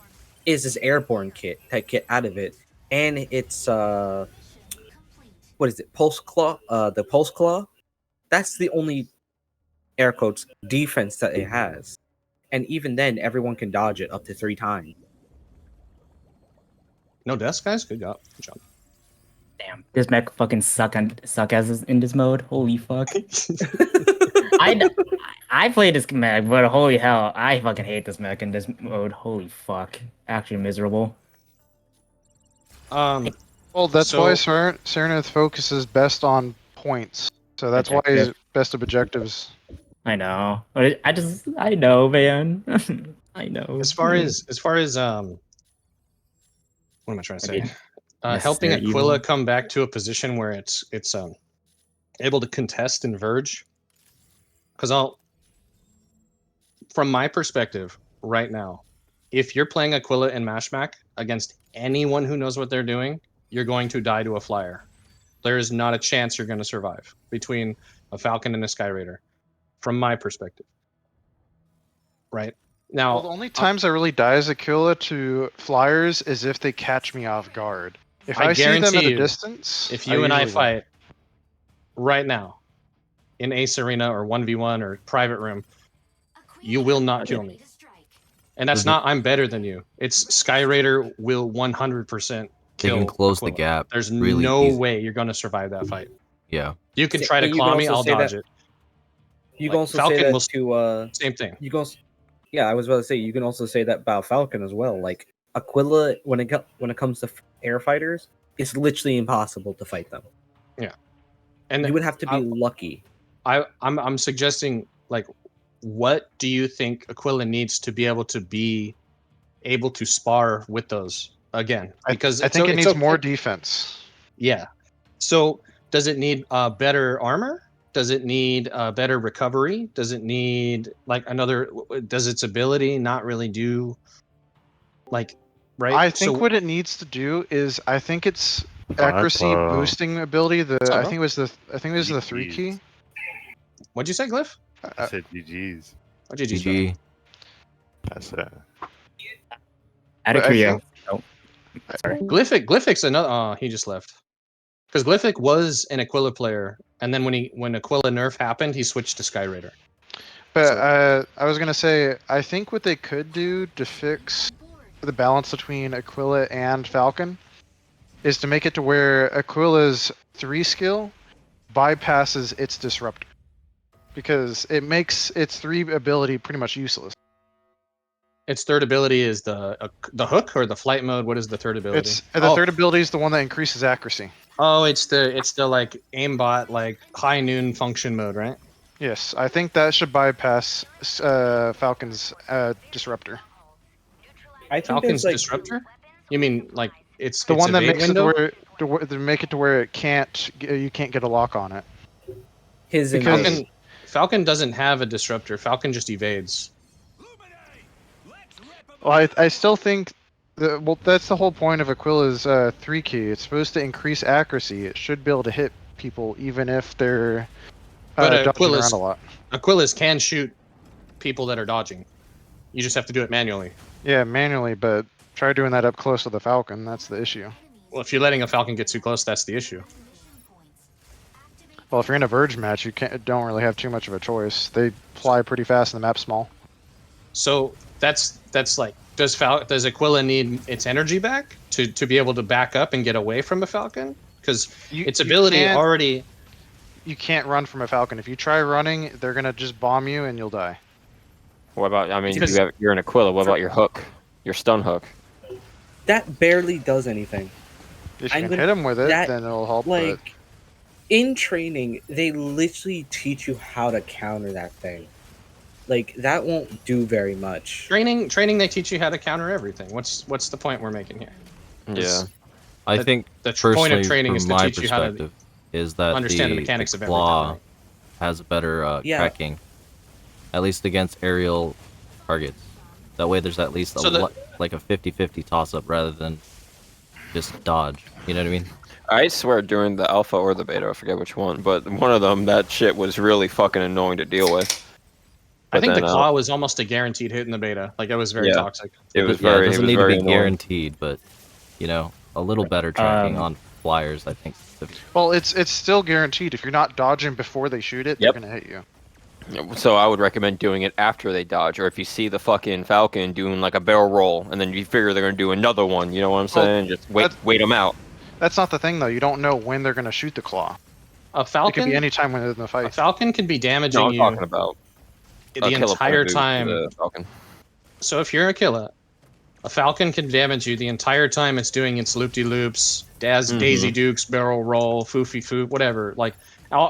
is this airborne kit that get out of it, and it's what is it, pulse claw, the pulse claw. That's the only air quotes defense that it has, and even then everyone can dodge it up to 3 times. No deaths, guys? Good job. Good job. Damn, this mech fucking suck as in this mode. Holy fuck. I played this mech, but holy hell, I fucking hate this mech in this mode. Holy fuck, actually miserable. Well, that's So- why Serenith focuses best on points. So that's why he's Objective. best of objectives. I know. But I know, man. I know. As far as what am I trying to say? Helping Necessary Aquila evil. come back to a position where it's able to contest and verge. Because from my perspective right now, if you're playing Aquila and Mashmak against anyone who knows what they're doing, you're going to die to a flyer. There is not a chance you're going to survive between a Falcon and a Sky Raider, from my perspective. Right now, Well, the only times I really die as Aquila to flyers is if they catch me off guard. If I see them at guarantee a you, distance, if you and I usually win. fight right now in Ace Arena or 1v1 or private room, you will not kill me. And that's not I'm better than you. It's Sky Raider will 100% They kill can close the Aquila. gap. There's really no easy. way you're going to survive that fight. Yeah. You can Sa- try to and you claw can me, also I'll say dodge that- it. You Like, can also Falcon say that will- to Same thing. you can also, yeah, I was about to say you can also say that about Falcon as well. Like Aquila, when it comes to air fighters, it's literally impossible to fight them. And You would have to be lucky. I'm suggesting, like, what do you think Aquila needs to be able to spar with those again? Because I think it it's needs okay. more defense. Yeah. So does it need better armor? Does it need better recovery? Does it need like another? Does its ability not really do like right? I think So, what it needs to do is I think its What accuracy the- boosting ability. What's up, I bro? think it was the 3 key. What'd you say, Glyph? I said GG's. Oh, GG's, bro. GG. That's it. Out of But I Korea. think- Sorry. Glyphic's another. Oh, he just left. Because Glyphic was an Aquila player, and then when Aquila nerf happened, he switched to Sky Raider. But I was gonna say, I think what they could do to fix the balance between Aquila and Falcon is to make it to where Aquila's 3 skill bypasses its disruptor, because it makes its 3 ability pretty much useless. Its third ability is the hook or the flight mode. What is the third ability? It's the third ability is the one that increases accuracy. Oh, it's the like aimbot like high noon function mode, right? Yes, I think that should bypass Falcon's disruptor. I think Falcon's there's like disruptor. You mean like it's The its one that evade makes window? it to make it to where it can't you can't get a lock on it. his because- invade. Falcon doesn't have a disruptor. Falcon just evades. Well, I still think that's the whole point of Aquila's 3 key. It's supposed to increase accuracy. It should be able to hit people even if they're But dodging Aquila's- around a lot. Aquila's can shoot people that are dodging. You just have to do it manually. Yeah, manually, but try doing that up close with the Falcon. That's the issue. Well, if you're letting a Falcon get too close, that's the issue. Well, if you're in a Verge match, you don't really have too much of a choice. They fly pretty fast and the map's small. So that's like does Aquila need its energy back to be able to back up and get away from a Falcon? Because its ability already. You can't run from a Falcon. If you try running, they're gonna just bomb you and you'll die. What about? I mean, Because- you're an Aquila. What about your hook? Your stun hook? That barely does anything. If you I'm can gonna- hit them with it, that, then it'll help. But Like in training, they literally teach you how to counter that thing. Like that won't do very much. Training, they teach you how to counter everything. What's the point we're making here? Yeah. I The- think The point personally, of training from is to my teach you how to perspective, is that understand the mechanics of everything. claw right? has better Yeah. tracking, at least against aerial targets. That way, there's at least like a 50-50 toss-up rather than just dodge. You know what I mean? I swear during the alpha or the beta, I forget which one, but one of them, that shit was really fucking annoying to deal with. I But think the then, claw was almost a guaranteed hit in the beta. Like it was very Yeah. toxic. It was Yeah, very, it doesn't need to very be annoying. guaranteed, but a little better tracking on flyers, I think. well, it's still guaranteed. If you're not dodging before they shoot it, Yep. they're gonna hit you. So I would recommend doing it after they dodge, or if you see the fucking Falcon doing like a barrel roll, and then you figure they're gonna do another one. You know what I'm Well, saying? Just wait them out. That's not the thing though. You don't know when they're gonna shoot the claw. A It could Falcon, be any time within the a fight. Falcon can be damaging No, I'm you talking about the a killer point entire of view to time. the Falcon. So if you're Aquila, a Falcon can damage you the entire time it's doing its loop-de-loops, Daisy Dukes, barrel roll, foofy foop, whatever. Like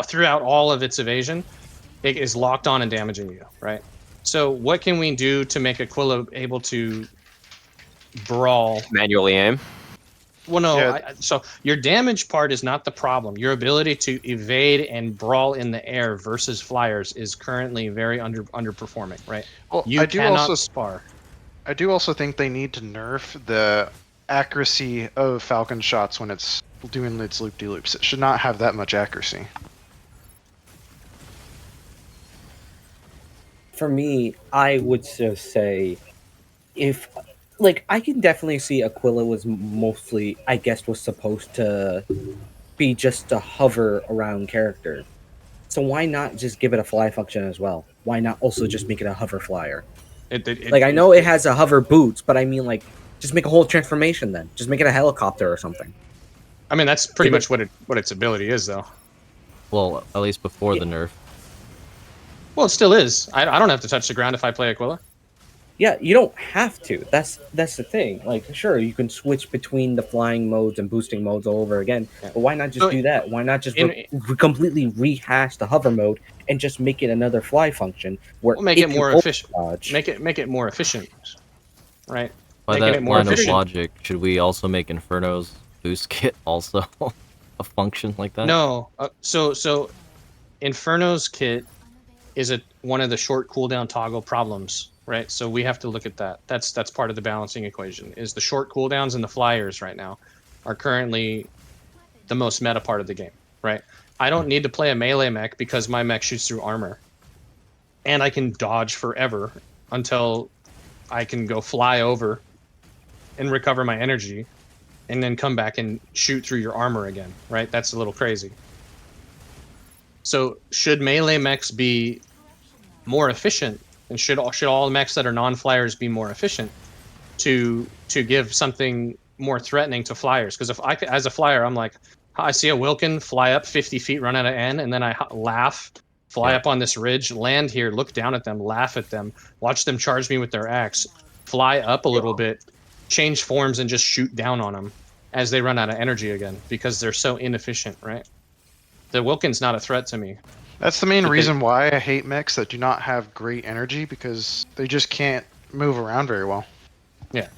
throughout all of its evasion, it is locked on and damaging you, right? So what can we do to make Aquila able to brawl? Manually aim. Well, no. Yeah. So your damage part is not the problem. Your ability to evade and brawl in the air versus flyers is currently very underperforming, right? Well, You cannot spar. I do also think they need to nerf the accuracy of Falcon shots when it's doing its loop-de-loops. It should not have that much accuracy. For me, I would just say, if like I can definitely see Aquila was mostly, I guess, was supposed to be just a hover around character. So why not just give it a fly function as well? Why not also just make it a hover flyer? Like, I know it has a hover boots, but I mean, like, just make a whole transformation then. Just make it a helicopter or something. I mean, that's pretty much what its ability is, though. Well, at least before the nerf. Well, it still is. I don't have to touch the ground if I play Aquila. Yeah, you don't have to. That's the thing. Like, sure, you can switch between the flying modes and boosting modes all over again, but why not just do that? Why not just completely rehash the hover mode and just make it another fly function where we'll make it more efficient. Dodge. Make it more efficient, right? By Making that it more line of efficient. logic, should we also make Inferno's boost kit also a function like that? No. So Inferno's kit is one of the short cooldown toggle problems, right? So we have to look at that. That's part of the balancing equation. Is the short cooldowns and the flyers right now are currently the most meta part of the game, right? I don't need to play a melee mech because my mech shoots through armor, and I can dodge forever until I can go fly over and recover my energy, and then come back and shoot through your armor again, right? That's a little crazy. So should melee mechs be more efficient, and should all mechs that are non-flyers be more efficient to give something more threatening to flyers? Because if as a flyer, I'm like, I see a Wilkin fly up 50 feet, run out of N, and then I laugh, fly up on this ridge, land here, look down at them, laugh at them, watch them charge me with their axe, fly up a little bit, change forms, and just shoot down on them as they run out of energy again, because they're so inefficient, right? The Wilkin's not a threat to me. That's the main reason why I hate mechs that do not have great energy, because they just can't move around very well. Yeah.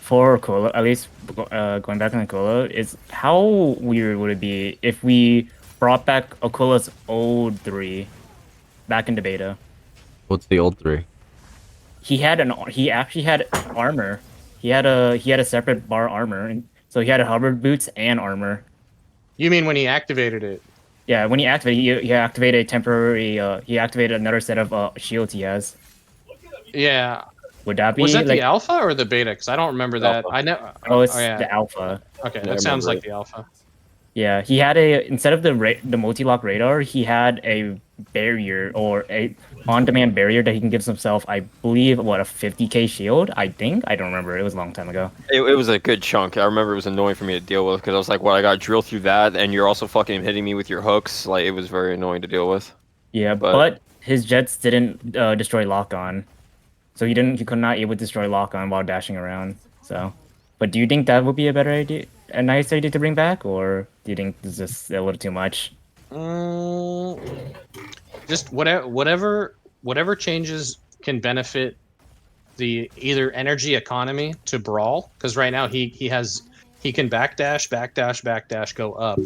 For Aquila, at least going back on Aquila, is how weird would it be if we brought back Aquila's old 3 back into beta? What's the old 3? He actually had armor. He had a separate bar armor, and so he had a hover boots and armor. You mean when he activated it? Yeah, when he activated, he activated a temporary. He activated another set of shields he has. Yeah. Would that be? Was that like, the alpha or the beta? Because I don't remember that. Alpha. I know. Oh, it's yeah. the alpha. Okay, Yeah, that sounds like it. the alpha. Yeah, he had instead of the multi-lock radar, he had a barrier or a on-demand barrier that he can give himself. I believe a 50k shield. I think I don't remember. It was a long time ago. It was a good chunk. I remember it was annoying for me to deal with because I was like, "Well, I got to drill through that, and you're also fucking hitting me with your hooks." Like, it was very annoying to deal with. Yeah, but his jets didn't destroy lock-on, so he could not able to destroy lock-on while dashing around. So, but do you think that would be a better idea, a nice idea to bring back, or do you think it's just a little too much? Just whatever changes can benefit the either energy economy to brawl, because right now he can backdash, go up,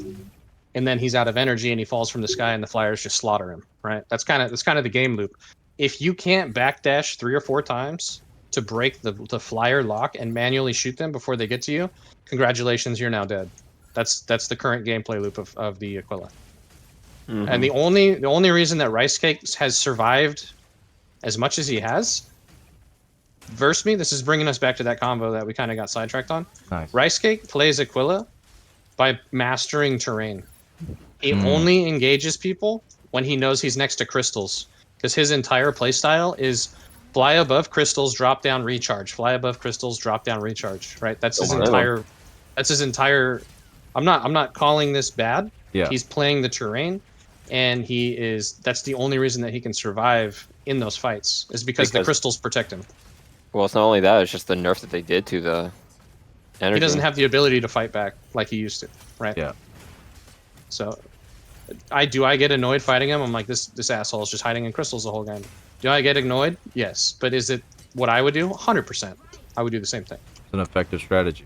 and then he's out of energy and he falls from the sky and the flyers just slaughter him. Right? That's kind of the game loop. If you can't backdash 3 or 4 times to break the flyer lock and manually shoot them before they get to you, congratulations, you're now dead. That's the current gameplay loop of the Aquila. Mm-hmm. And the only reason that Rice Cake has survived as much as he has, verse me, this is bringing us back to that combo that we kind of got sidetracked on. Nice. Rice Cake plays Aquila by mastering terrain. He only engages people when he knows he's next to crystals, because his entire playstyle is fly above crystals, drop down, recharge. Fly above crystals, drop down, recharge. Right? That's his entire. That's his entire. I'm not calling this bad. Yeah. He's playing the terrain, and that's the only reason that he can survive in those fights, is because the crystals protect him. Well, it's not only that; it's just the nerf that they did to the energy. He doesn't have the ability to fight back like he used to, right? Yeah. So, I get annoyed fighting him. I'm like, this asshole is just hiding in crystals the whole game. Do I get annoyed? Yes. But is it what I would do? 100%. I would do the same thing. It's an effective strategy.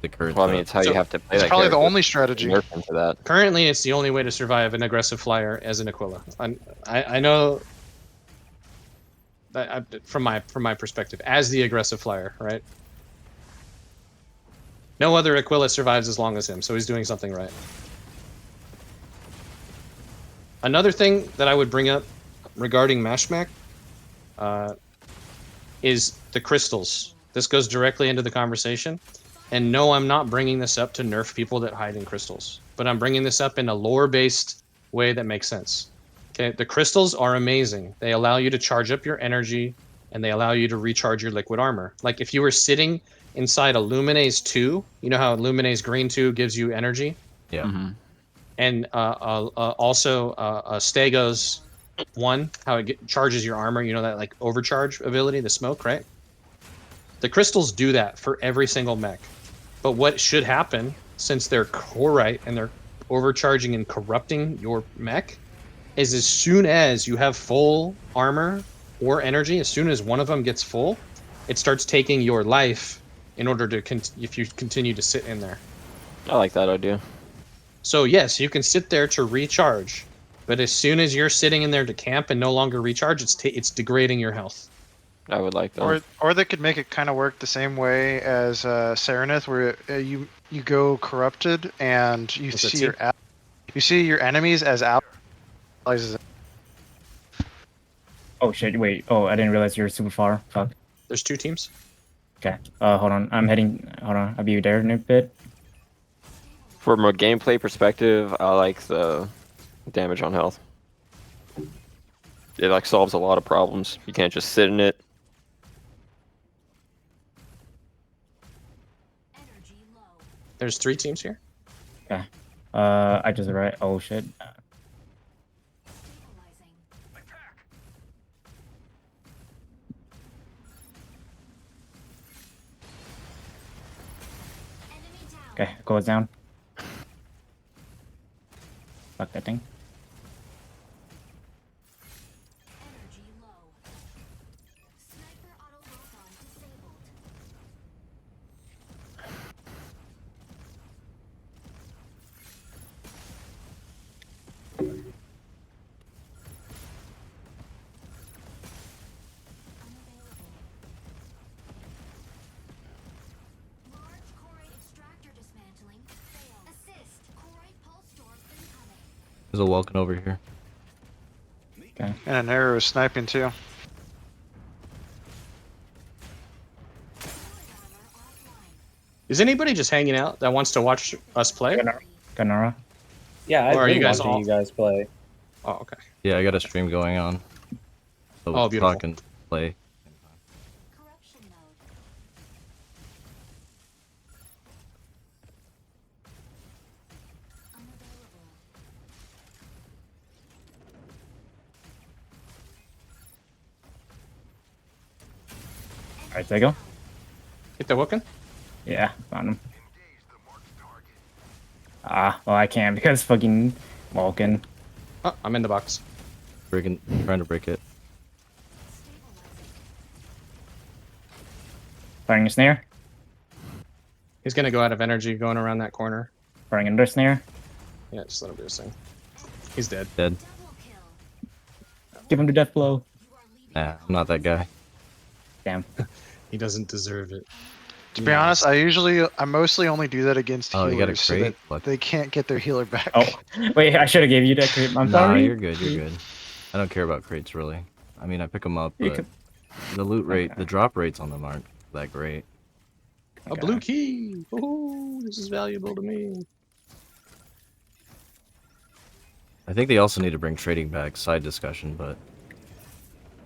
The current. Well, I mean, it's how So, you have to play It's that probably the character. only strategy. Nerf him for that. Currently, it's the only way to survive an aggressive flyer as an Aquila. I know that from my perspective, as the aggressive flyer, right? No other Aquila survives as long as him, so he's doing something right. Another thing that I would bring up regarding Mashmak is the crystals. This goes directly into the conversation. And no, I'm not bringing this up to nerf people that hide in crystals, but I'm bringing this up in a lore-based way that makes sense. Okay, the crystals are amazing. They allow you to charge up your energy, and they allow you to recharge your liquid armor. Like if you were sitting inside a Luminaise 2, you know how Luminaise Green 2 gives you energy? Yeah. Mm-hmm. And also Stegos 1, how it charges your armor, you know that like overcharge ability, the smoke, right? The crystals do that for every single mech. But what should happen, since they're corite and they're overcharging and corrupting your mech, is as soon as you have full armor or energy, as soon as one of them gets full, it starts taking your life in order to if you continue to sit in there. I like that idea. So yes, you can sit there to recharge, but as soon as you're sitting in there to camp and no longer recharge, it's degrading your health. I would like that. Or they could make it kind of work the same way as Serenith, where you go corrupted and you What's that, see your enemies as allies. Oh shit! Wait. Oh, I didn't realize you were super far. Fuck. There's 2 teams. Okay. Hold on. I'm heading. Hold on. I'll be there in a bit. From a gameplay perspective, I like the damage on health. It like solves a lot of problems. You can't just sit in it. There's 3 teams here. Okay. I just right. Oh shit. Okay, goes down. Fuck that thing. There's a Welkin over here. Okay. And an arrow is sniping too. Is anybody just hanging out that wants to watch us play? Ganara. Yeah, Or I've are been you guys watching all- you guys play. Oh, okay. Yeah, I got a stream going on. So Oh, beautiful. talk and play. Alright, there you go. Hit the Wookin? Yeah, found him. Well, I can't because fucking Vulcan. Oh, I'm in the box. Trying to break it. Firing a snare. He's gonna go out of energy going around that corner. Firing another snare. Yeah, just let him do his thing. He's dead. Dead. Give him the death blow. Nah, I'm not that guy. Damn. He doesn't deserve it. To be honest, I mostly only do that against Oh, you got a healers so crate? that Lucky. they can't get their healer back. Oh, wait, I should have gave you that. I'm Nah, sorry. you're good. You're good. I don't care about crates really. I mean, I pick them up, You but could- the loot rate, Okay. the drop rates on them aren't that great. A blue key! Ooh, this is valuable to me. I think they also need to bring trading back. Side discussion, but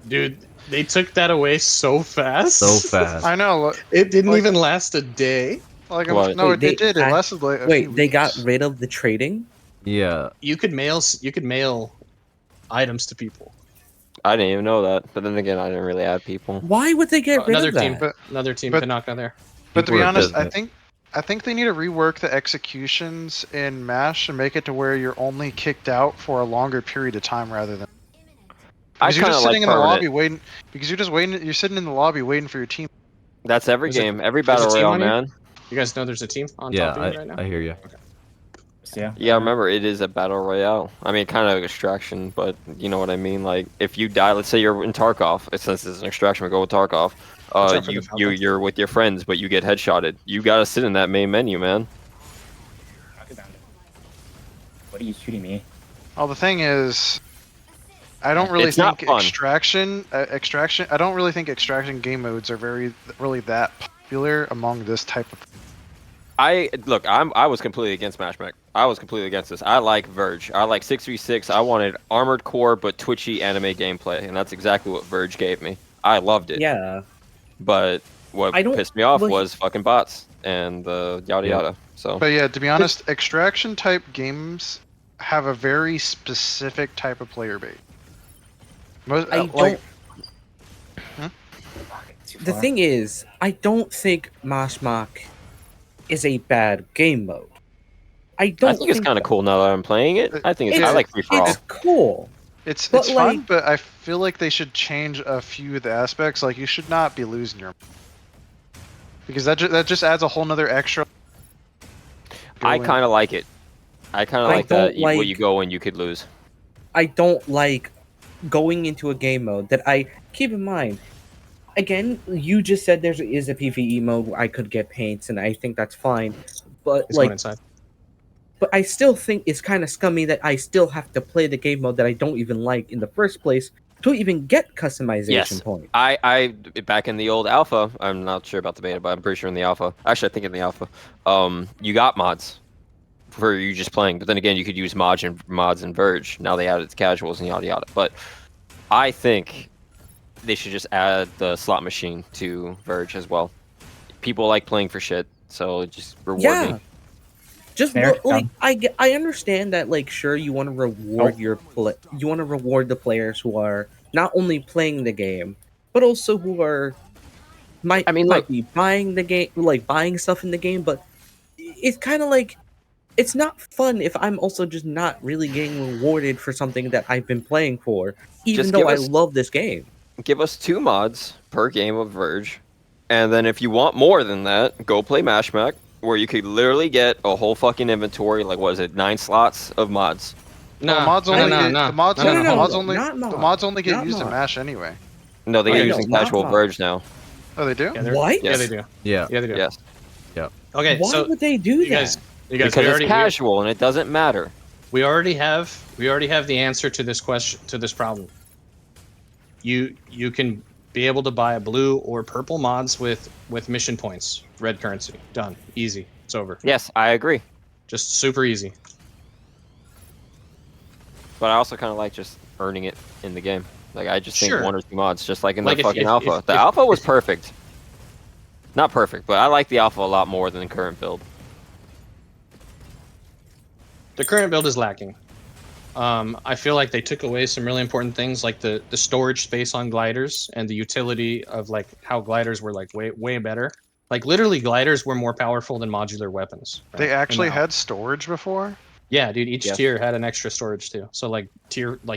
Dude, they took that away so fast. so fast. I know. Look, It didn't Like- even last a day. like What? no, Wait, it did. It I- lasted like a Wait, few they got weeks. rid of the trading? Yeah, You could mail items to people. I didn't even know that. But then again, I didn't really add people. Why would they get rid Another of that? team, But- another team, but- Kanaka there. But to people be are honest, business. I think they need to rework the executions in Mash and make it to where you're only kicked out for a longer period of time rather than. I Because you're kind just of like sitting in the permanent. lobby waiting. Because you're just waiting. You're sitting in the lobby waiting for your team. That's every There's a- game, every there's a battle team royale, on you? man. You guys know there's a team on Yeah, top of you right now? I hear you. Yeah. Yeah, remember, it is a battle royale. I mean, kind of extraction, but you know what I mean. Like, if you die, let's say you're in Tarkov. Since it's an extraction, we go with Tarkov. Watch out for the Falcon. You're with your friends, but you get headshotted. You gotta sit in that main menu, man. What are you shooting me? Well, the thing is, I don't really It's not think fun. extraction. I don't really think extraction game modes are really that popular among this type of. I was completely against Mashmak. I was completely against this. I like Verge. I like 6v6. I wanted armored core but twitchy anime gameplay, and that's exactly what Verge gave me. I loved it. Yeah. But what I don't- pissed me off like- was fucking bots and the yada Yeah. yada. So But yeah, to be honest, extraction type games have a very specific type of player base. Most, I like, don't. The thing is, I don't think Mashmak is a bad game mode. I don't. I think it's kind of cool now that I'm playing it. I think I like free for all. It's cool. it's but, fun, like- but I feel like they should change a few of the aspects. Like, you should not be losing your. Because that just adds a whole nother extra. I kind of like it. I kind of I like that. don't like- Where you go and you could lose. I don't like going into a game mode that I keep in mind. Again, you just said there is a PvE mode where I could get paints, and I think that's fine. But He's going like, inside. but I still think it's kind of scummy that I still have to play the game mode that I don't even like in the first place to even get customization Yes. points. I back in the old alpha. I'm not sure about the beta, but I'm pretty sure in the alpha. Actually, I think in the alpha, you got mods for you just playing. But then again, you could use mods and Verge. Now they added casuals and yada yada. But I think they should just add the slot machine to Verge as well. People like playing for shit, so just reward me. Just Fair, like I understand that, like, sure, you want to reward you want to reward the players who are not only playing the game but also who are might be buying the game, like buying stuff in the game. But it's kind of like it's not fun if I'm also just not really getting rewarded for something that I've been playing for, even Just though give I us- love this game. Give us 2 mods per game of Verge, and then if you want more than that, go play Mashmak, where you could literally get a whole fucking inventory. Like, what is it, 9 slots of mods? The mods only get, the mods, No, no, the no, mods no, only not the mod, mods only get not used in mod. Mash anyway. No, they're Okay, using no, not casual mod. Verge now. Oh, they do? Yeah, they're- What? Yeah, Yes. they do. Yeah. Yeah, they do. Yes, Okay, Why so would they do you that? guys, because we it's already casual and it doesn't matter. we already have the answer to this question, to this problem. You can be able to buy a blue or purple mods with mission points, red currency. Done, easy. It's over. Yes, I agree. Just super easy. But I also kind of like just earning it in the game. Like, I just think Sure. 1 or 2 mods, just like in Like, the fucking if- alpha. The if- alpha was perfect. Not perfect, but I like the alpha a lot more than the current build. The current build is lacking. I feel like they took away some really important things, like the storage space on gliders and the utility of like how gliders were like way better. Like, literally, gliders were more powerful than modular weapons. right? They And actually now- had storage before. Yeah, dude. Each Yes. tier had an extra storage too. So like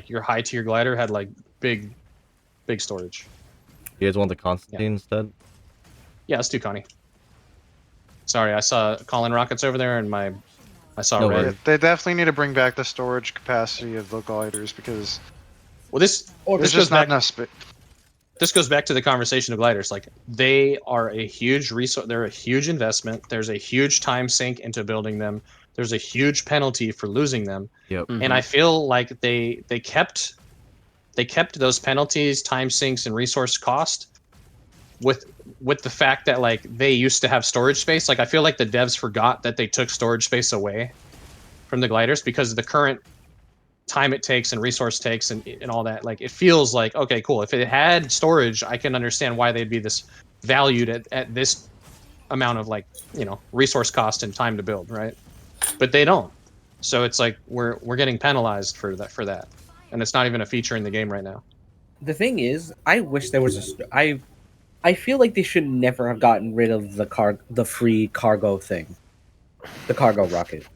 your high tier glider had like big storage. You guys want the Constantine instead? Yeah, let's do Connie. Sorry, I saw Colin Rockets over there, and I saw No red. worries. They definitely need to bring back the storage capacity of the gliders because Well, this there's goes just not back. enough space. This goes back to the conversation of gliders. Like, they are a huge resource. They're a huge investment. There's a huge time sink into building them. There's a huge penalty for losing them. Yep. And I feel like they kept those penalties, time sinks, and resource cost with the fact that like they used to have storage space. Like, I feel like the devs forgot that they took storage space away from the gliders because of the current time it takes and resource takes and all that. Like, it feels like, okay, cool, if it had storage, I can understand why they'd be this valued at this amount of, like, you know, resource cost and time to build, right? But they don't. So it's like we're getting penalized for that, and it's not even a feature in the game right now. The thing is, I wish there was I feel like they should never have gotten rid of the free cargo thing, the cargo rocket.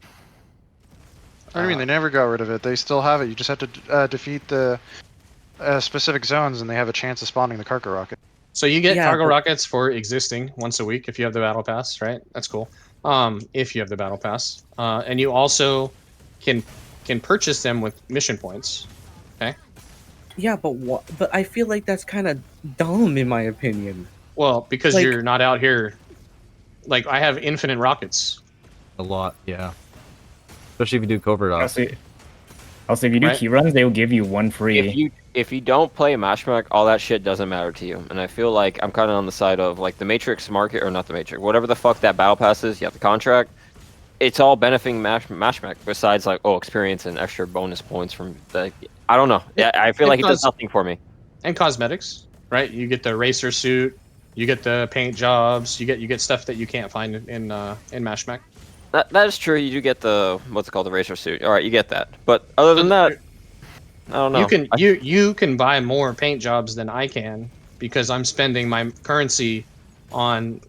I mean, they never got rid of it. They still have it. You just have to defeat the specific zones, and they have a chance of spawning the cargo rocket. So you get Yeah, cargo but- rockets for existing once a week if you have the battle pass, right? That's cool. If you have the battle pass, and you also can purchase them with mission points. Okay. Yeah, but what? But I feel like that's kind of dumb, in my opinion. Well, because Like- you're not out here. Like I have infinite rockets. A lot, yeah. Especially if you do covert ops. Also, if you do Right. key runs, they will give you one free. If you don't play Mashmak, all that shit doesn't matter to you. And I feel like I'm kind of on the side of like the Matrix market, or not the Matrix, whatever the fuck that battle pass is. You have the contract. It's all benefiting Mashmak. Besides like experience and extra bonus points from the. I don't know. Yeah, I feel like it does nothing for me. And cosmetics, right? You get the racer suit, you get the paint jobs, you get stuff that you can't find in Mashmak. That is true. You do get the what's it called, the racer suit. All right, you get that. But other than that, I don't know. You can buy more paint jobs than I can because I'm spending my currency on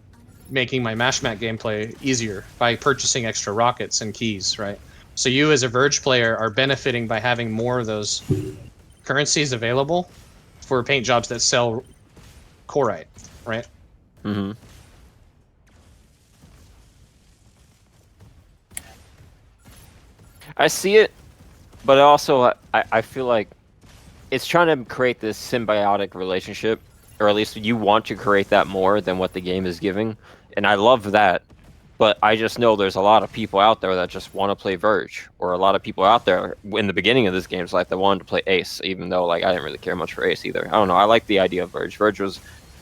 making my Mashmak gameplay easier by purchasing extra rockets and keys, right? So you as a Verge player are benefiting by having more of those currencies available for paint jobs that sell Corite, right? Mm-hmm. I see it, but also I feel like it's trying to create this symbiotic relationship, or at least you want to create that more than what the game is giving, and I love that. But I just know there's a lot of people out there that just want to play Verge, or a lot of people out there in the beginning of this game's life that wanted to play Ace, even though like I didn't really care much for Ace either. I don't know. I like the idea of Verge. Verge was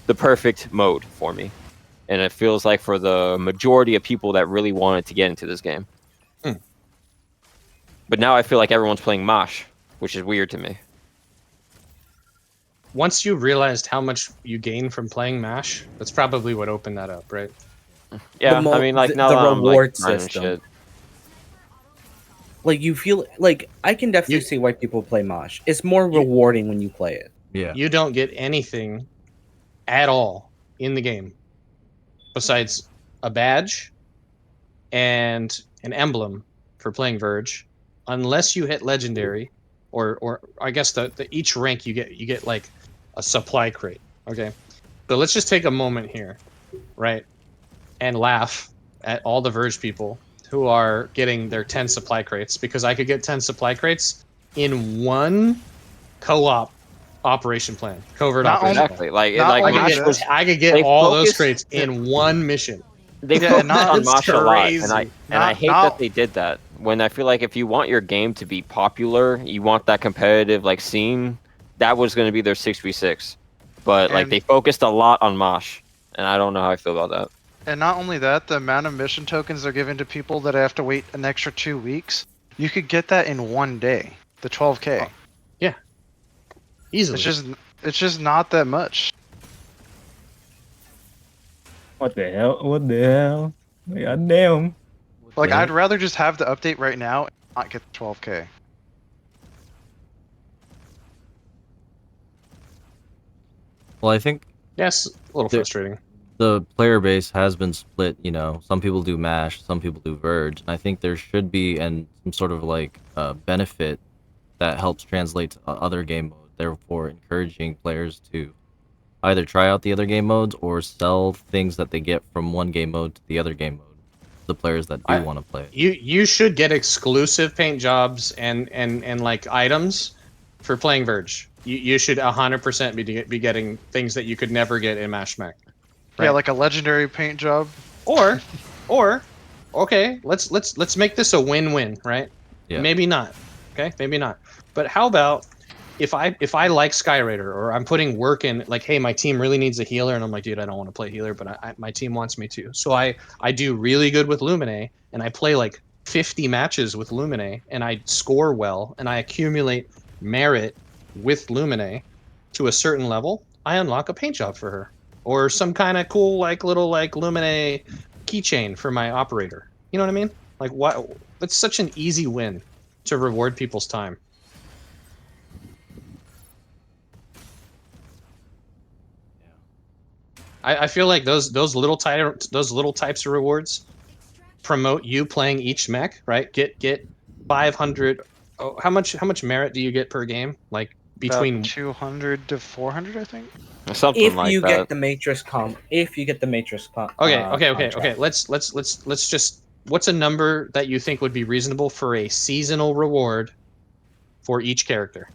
the perfect mode for me, and it feels like for the majority of people that really wanted to get into this game. But now I feel like everyone's playing Mosh, which is weird to me. Once you realized how much you gain from playing Mash, that's probably what opened that up, right? Yeah, I mean, like now the that I'm reward like, system. shit. Like you feel like I can definitely see why people play Mosh. It's more rewarding when you play it. Yeah. You don't get anything at all in the game besides a badge and an emblem for playing Verge, unless you hit legendary, or I guess the each rank you get like a supply crate. Okay, but let's just take a moment here, right, and laugh at all the Verge people who are getting their 10 supply crates, because I could get 10 supply crates in one co-op operation plan, covert Not operation only- plan. Exactly. Like Not like only Mosh that- was I could get they all those focused- crates in one mission. they Yeah, focused not- on That's Mosh a lot, and crazy. I hate Not- that they did that. When I feel like if you want your game to be popular, you want that competitive like scene, that was going to be their 6v6. But like And- they focused a lot on Mosh, and I don't know how I feel about that. And not only that, the amount of mission tokens they're giving to people that have to wait an extra 2 weeks, you could get that in one day. The 12K. Oh, easily. It's just not that much. What the hell? What the hell? God damn. Like Yeah. I'd rather just have the update right now and not get the 12K. Well, I think Yes, a little There- frustrating. the player base has been split. You know, some people do Mash, some people do Verge, and I think there should be some sort of like benefit that helps translate to other game modes. Therefore, encouraging players to either try out the other game modes or sell things that they get from one game mode to the other game mode. The players that do want to play it. You should get exclusive paint jobs and like items for playing Verge. You should 100% be getting things that you could never get in Mashmak. Yeah, Right. like a legendary paint job. Or okay, let's make this a win-win, right? Yeah. Maybe not. Okay, maybe not. But how about if I like Skyraider, or I'm putting work in, like, hey, my team really needs a healer, and I'm like, dude, I don't want to play healer, but my team wants me to. So I do really good with Lumine, and I play like 50 matches with Lumine, and I score well, and I accumulate merit with Lumine to a certain level. I unlock a paint job for her, or some kind of cool like little like Lumine keychain for my operator. You know what I mean? Like, what? That's such an easy win to reward people's time. I feel like those little types of rewards promote you playing each mech, right? Get 500. Oh, how much merit do you get per game? Like About between 200 to 400, I think. Something If like you that. get the matrix Okay. contract. Let's just. What's a number that you think would be reasonable for a seasonal reward for each character?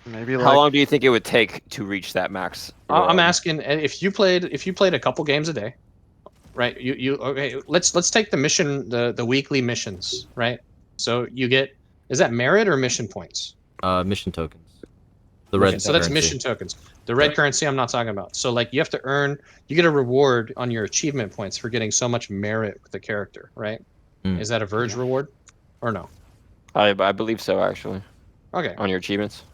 Maybe How like long do you think it would take to reach that max? I'm asking if you played a couple games a day, right? You okay? Let's take the mission, the weekly missions, right? So you get, is that merit or mission points? Mission tokens. The red So that's currency. mission tokens. The red currency I'm not talking about. So like you have to earn, you get a reward on your achievement points for getting so much merit with the character, right? Mm. Is that a Verge reward or no? I believe so, actually. Okay. On your achievements.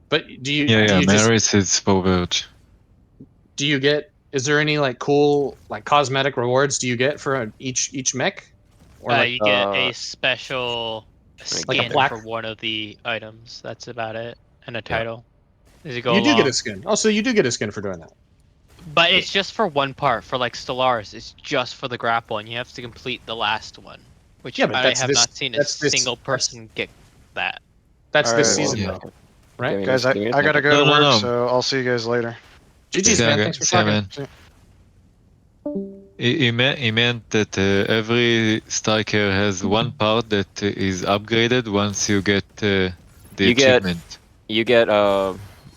But do you Maris is for Verge. do you get, is there any like cool like cosmetic rewards do you get for each mech? Or like you get a special like a skin plaque? for one of the items. That's about it, and a title. As you go you along. do get a skin. Oh, so you do get a skin for doing that. But it's just for one part. For like Stellaris, it's just for the grapple, and you have to complete the last one. Which Yeah, but I that's have this- not seen a that's this- single person get that. That's this Alright, season well, though. Right? Give me guys, a- give me a I gotta second. go to No, work, no. so I'll see you guys later. GG's, man. Thanks for Yeah, talking. man. He meant that every striker has one part that is upgraded once you get the You get- achievement. You get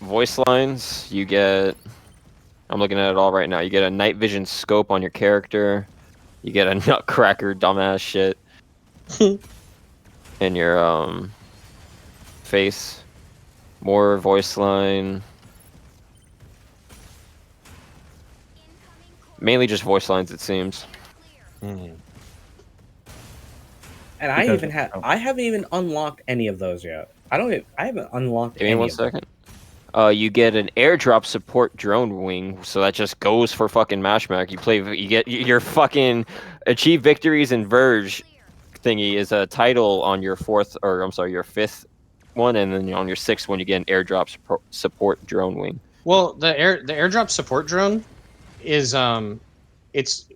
voice lines. You get. I'm looking at it all right now. You get a night vision scope on your character. You get a nutcracker dumbass shit in your face. More voice line. Mainly just voice lines, it seems. And Because I haven't even unlocked any of those yet. I haven't unlocked Give me any one of them. second. You get an airdrop support drone wing, so that just goes for fucking Mashmak. You get your fucking achieve victories and Verge thingy is a title on your your fifth one, and then on your sixth one you get an airdrop support drone wing. Well, the airdrop support drone is it's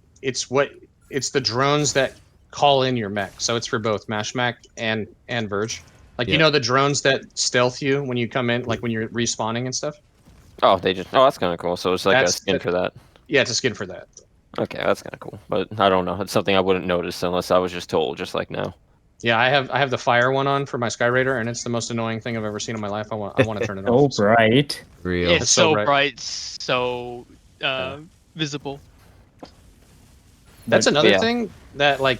the drones that call in your mech. So it's for both Mashmak and Verge. Like you Yeah. know the drones that stealth you when you come in, like when you're respawning and stuff. Oh, that's kind of cool. So it's like a That's- skin for that. Yeah, it's a skin for that. Okay, that's kind of cool. But I don't know. It's something I wouldn't notice unless I was just told, just like now. Yeah, I have the fire one on for my Sky Raider, and it's the most annoying thing I've ever seen in my life. I want to turn it so off. bright. Real. It's It's so so bright. bright, so visible. That's But- another Yeah. thing that like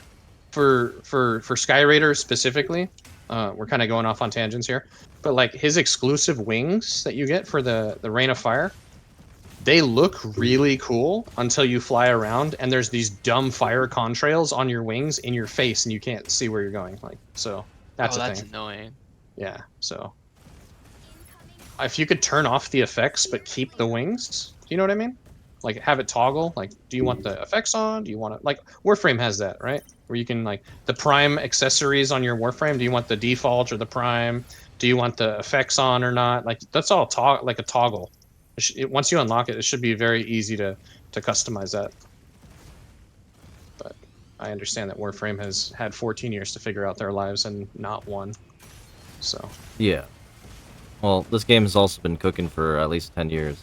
for Sky Raider specifically, we're kind of going off on tangents here, but like his exclusive wings that you get for the Rain of Fire, they look really cool until you fly around and there's these dumb fire contrails on your wings in your face and you can't see where you're going. Like so that's a that's thing. annoying. Yeah, so if you could turn off the effects but keep the wings, do you know what I mean? Like have it toggle. Like, do you want the effects on? Do you want to like Warframe has that, right? Where you can like the Prime accessories on your Warframe. Do you want the default or the Prime? Do you want the effects on or not? Like that's all like a toggle. Once you unlock it, it should be very easy to customize that. But I understand that Warframe has had 14 years to figure out their lives and not one. So. Yeah. Well, this game has also been cooking for at least 10 years.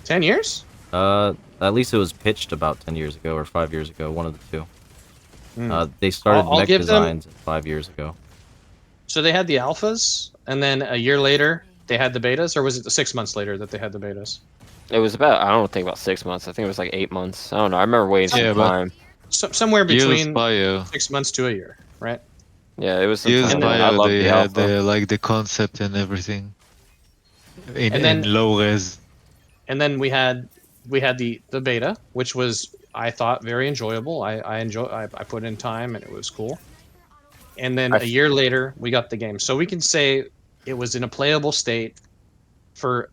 10 years? At least it was pitched about 10 years ago or 5 years ago, one of the two. Hmm. They started I'll mech give them- designs 5 years ago. So they had the alphas, and then a year later they had the betas, or was it 6 months later that they had the betas? It was about, I don't think about 6 months. I think it was like 8 months. I don't know. I remember waiting Yeah, some but- time. Somewhere Years between prior, 6 months to a year, right? Yeah, it was some years time. I prior love they the had alpha. like the concept and everything in, And then- in low res. And then we had the beta, which was I thought very enjoyable. I put in time and it was cool. And then a year later we got the game, so we can say it was in a playable state for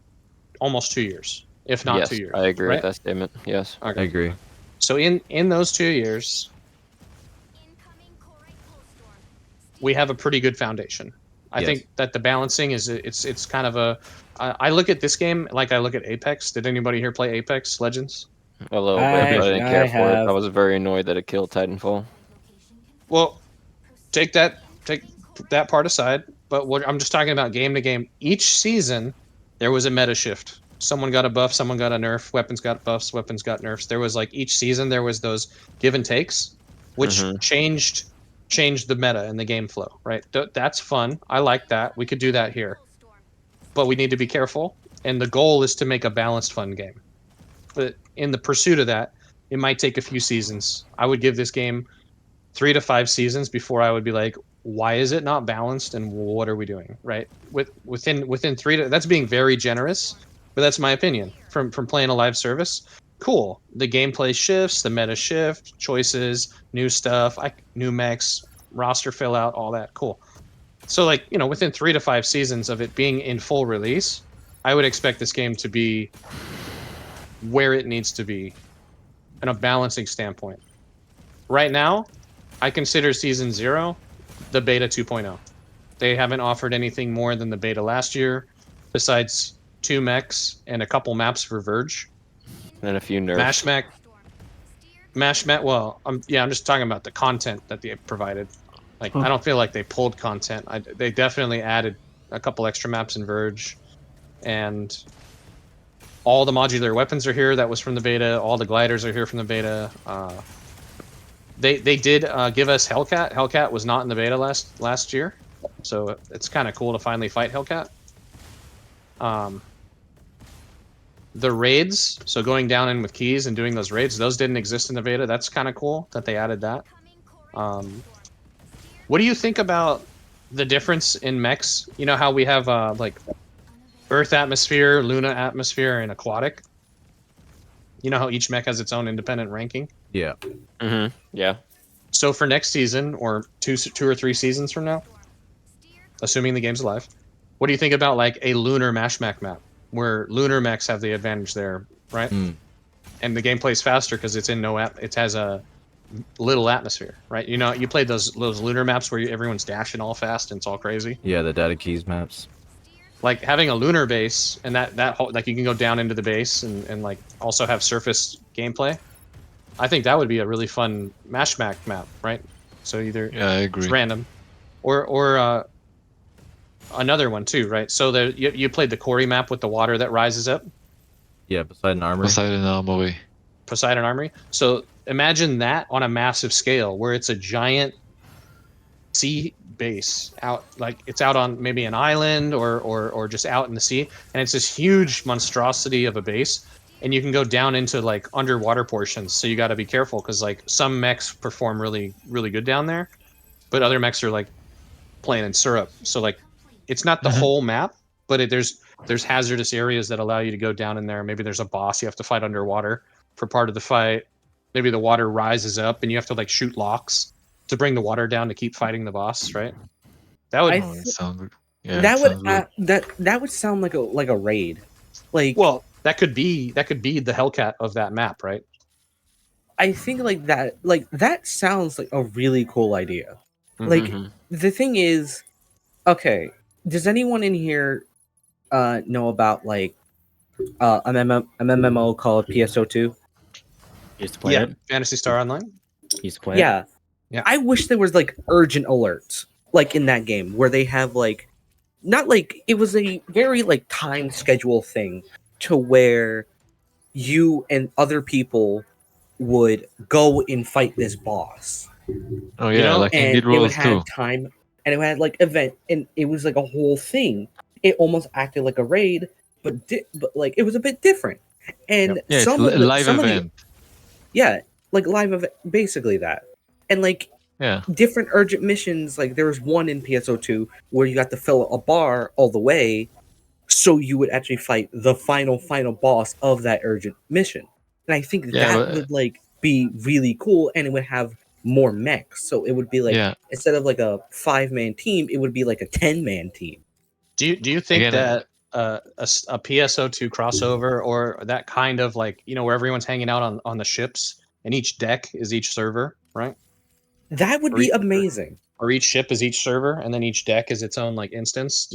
almost 2 years, if not Yes, 2 years. I agree right? with that statement. Yes. Okay. I agree. So in those 2 years, we have a pretty good foundation. I Yes. think that the balancing is it's kind of a. I look at this game like I look at Apex. Did anybody here play Apex Legends? A little bit, but I didn't care I for it. I have. was very annoyed that it killed Titanfall. Well, take that part aside. But what I'm just talking about game to game. Each season, there was a meta shift. Someone got a buff, someone got a nerf. Weapons got buffs, weapons got nerfs. There was like each season there was those give and takes, which changed the meta and the game flow. Right, that's fun. I like that. We could do that here, but we need to be careful. And the goal is to make a balanced, fun game. But in the pursuit of that, it might take a few seasons. I would give this game 3 to 5 seasons before I would be like, why is it not balanced and what are we doing? Right? Within 3 to, that's being very generous, but that's my opinion from playing a live service. Cool. The gameplay shifts, the meta shift, choices, new stuff, new mechs, roster fill out, all that. Cool. So like, within 3 to 5 seasons of it being in full release, I would expect this game to be where it needs to be in a balancing standpoint. Right now, I consider Season 0 the beta 2.0. They haven't offered anything more than the beta last year, besides 2 mechs and a couple maps for Verge. And a few nerfs. Mashmak, well, I'm just talking about the content that they provided. Like, I don't feel like they pulled content. They definitely added a couple extra maps in Verge, and all the modular weapons are here. That was from the beta. All the gliders are here from the beta. They did give us Hellcat. Hellcat was not in the beta last year, so it's kind of cool to finally fight Hellcat. The raids, so going down in with keys and doing those raids, those didn't exist in the beta. That's kind of cool that they added that. What do you think about the difference in mechs? You know how we have like Earth atmosphere, Luna atmosphere, and aquatic? You know how each mech has its own independent ranking? Yeah. Yeah. So for next season, or two or 3 seasons from now, assuming the game's alive, what do you think about like a lunar Mashmak map, where lunar mechs have the advantage there, right? And the game plays faster because it's in it has a little atmosphere, right? You played those lunar maps where everyone's dashing all fast and it's all crazy. Yeah, the data keys maps. Like having a lunar base and that whole, like you can go down into the base and like also have surface gameplay. I think that would be a really fun Mashmak map, right? So either Yeah, I agree. it's random, or another one too, right? So you played the Quarry map with the water that rises up. Yeah, Poseidon Armory. Poseidon Armory. Poseidon Armory. So imagine that on a massive scale, where it's a giant sea base out, like it's out on maybe an island or just out in the sea, and it's this huge monstrosity of a base. And you can go down into like underwater portions, so you got to be careful because like some mechs perform really, really good down there, but other mechs are like playing in syrup. So like, it's not the whole map, but there's hazardous areas that allow you to go down in there. Maybe there's a boss you have to fight underwater for part of the fight. Maybe the water rises up and you have to like shoot locks to bring the water down to keep fighting the boss, right? That would Sound good. Yeah, that sounds good. that would sound like a raid. Like, well, that could be the Hellcat of that map, right? I think like that sounds like a really cool idea. Like, the thing is, okay, does anyone in here know about like an MMO called PSO2? Used to play it. Phantasy Star Online. Used to play it. Yeah. Yeah. I wish there was like urgent alerts like in that game where they have like, not like, it was a very like time schedule thing to where you and other people would go and fight this boss. Oh yeah, like in And Guild it would Wars have 2. time, and it had like event, and it was like a whole thing. It almost acted like a raid, but like it was a bit different. And Yeah, some it's of the, live some event. Of the, yeah, like live event, basically that. And like Yeah. different urgent missions, like there was one in PSO2 where you got to fill a bar all the way, so you would actually fight the final boss of that urgent mission. And I think that would like be really cool, and it would have more mechs. So it would be like, instead of like a 5-man team, it would be like a 10-man team. Do you think that a PSO2 crossover, or that kind of like, where everyone's hanging out on the ships and each deck is each server, right? That would be amazing. or each ship is each server, and then each deck is its own like instance.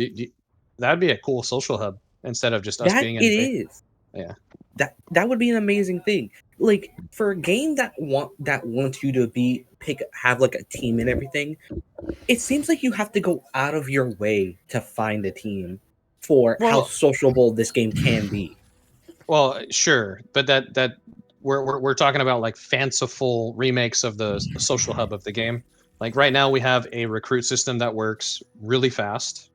That'd be a cool social hub instead of just us That being it in. is. Yeah. That would be an amazing thing. Like for a game that wants you to have like a team and everything, it seems like you have to go out of your way to find a team for how Well- sociable this game can be. Well, sure, but that we're talking about like fanciful remakes of the social hub of the game. Like right now, we have a recruit system that works really fast,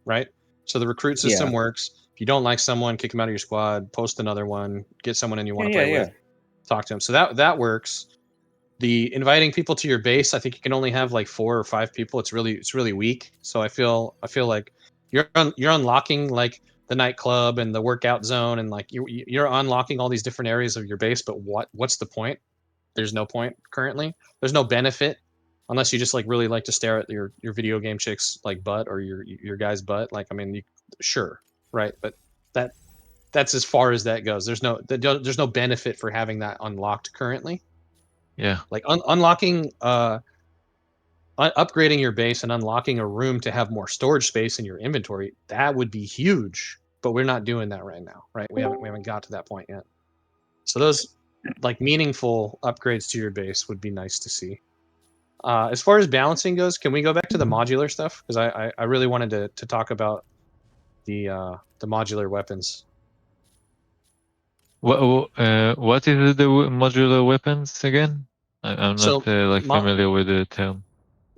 right? So the recruit system Yeah. works. If you don't like someone, kick them out of your squad, post another one, get someone in you want to play with, talk to them. So that works. The inviting people to your base, I think you can only have like 4 or 5 people. It's really weak. So I feel like you're unlocking like the nightclub and the workout zone, and like you're unlocking all these different areas of your base. But what's the point? There's no point currently. There's no benefit unless you just like really like to stare at your video game chick's like butt or your guy's butt. Like I mean, sure, right? But that's as far as that goes. There's no benefit for having that unlocked currently. Yeah. Like unlocking upgrading your base and unlocking a room to have more storage space in your inventory, that would be huge, but we're not doing that right now, right? We haven't got to that point yet. So those like meaningful upgrades to your base would be nice to see. As far as balancing goes, can we go back to the modular stuff? Because I really wanted to talk about the modular weapons. What is the modular weapons again? I'm So, not like familiar with the term.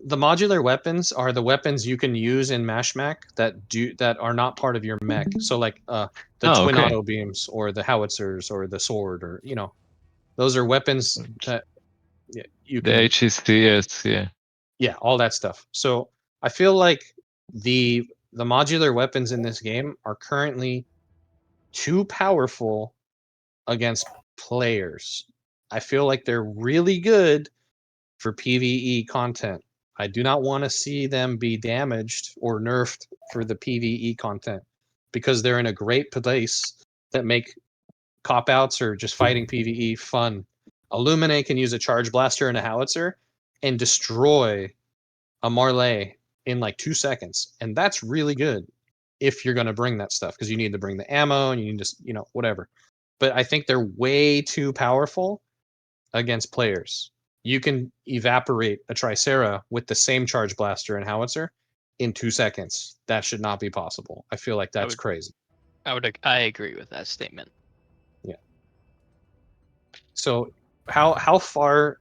The modular weapons are the weapons you can use in Mashmak that are not part of your mech. So like the twin okay. auto beams or the howitzers or the sword, or those are weapons that you The can HCCS, yeah. yeah, all that stuff. So I feel like the modular weapons in this game are currently too powerful against players. I feel like they're really good for PvE content. I do not want to see them be damaged or nerfed for the PvE content because they're in a great place that make cop outs or just fighting PvE fun. Illuminate can use a charge blaster and a howitzer and destroy a Marley in like 2 seconds. And that's really good if you're going to bring that stuff because you need to bring the ammo and you need to, whatever. But I think they're way too powerful against players. You can evaporate a Tricera with the same charge blaster and howitzer in 2 seconds. That should not be possible. I feel like that's crazy. I agree with that statement. Yeah. So how far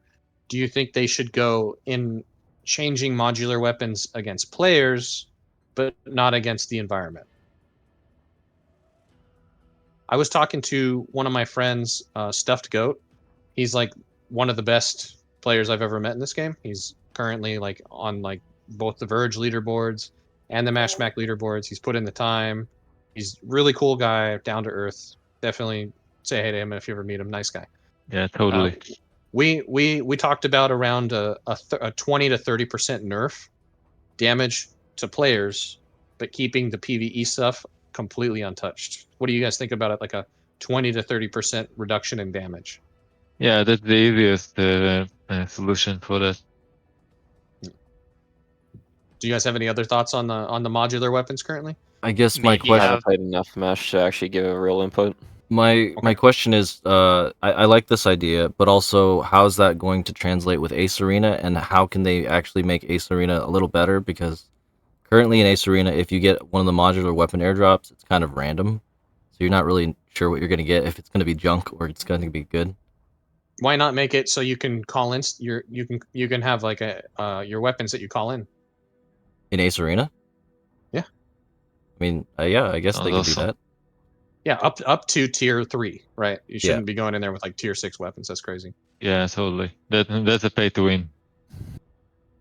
do you think they should go in changing modular weapons against players, but not against the environment? I was talking to one of my friends, Stuffed Goat. He's like one of the best players I've ever met in this game. He's currently like on like both the Verge leaderboards and the Mashmak leaderboards. He's put in the time. He's really cool guy, down to earth. Definitely say hey to him if you ever meet him. Nice guy. Yeah, totally. We talked about around a 20 to 30% nerf damage to players, but keeping the PvE stuff completely untouched. What do you guys think about it? Like a 20 to 30% reduction in damage. Yeah, that's the easiest solution for that. Do you guys have any other thoughts on the modular weapons currently? I guess my Maybe I question haven't played enough Mesh to actually give a real input. my Okay. question is I like this idea, but also how's that going to translate with Ace Arena, and how can they actually make Ace Arena a little better? Because currently in Ace Arena, if you get one of the modular weapon airdrops, it's kind of random. So you're not really sure what you're going to get, if it's going to be junk or it's going to be good. Why not make it so you can call in you can have like your weapons that you call in? In Ace Arena? Yeah. I mean, yeah, I guess Sounds they could do awesome. that. Yeah, up to tier 3, right? You Yeah. shouldn't be going in there with like tier 6 weapons. That's crazy. Yeah, totally. That's a pay to win.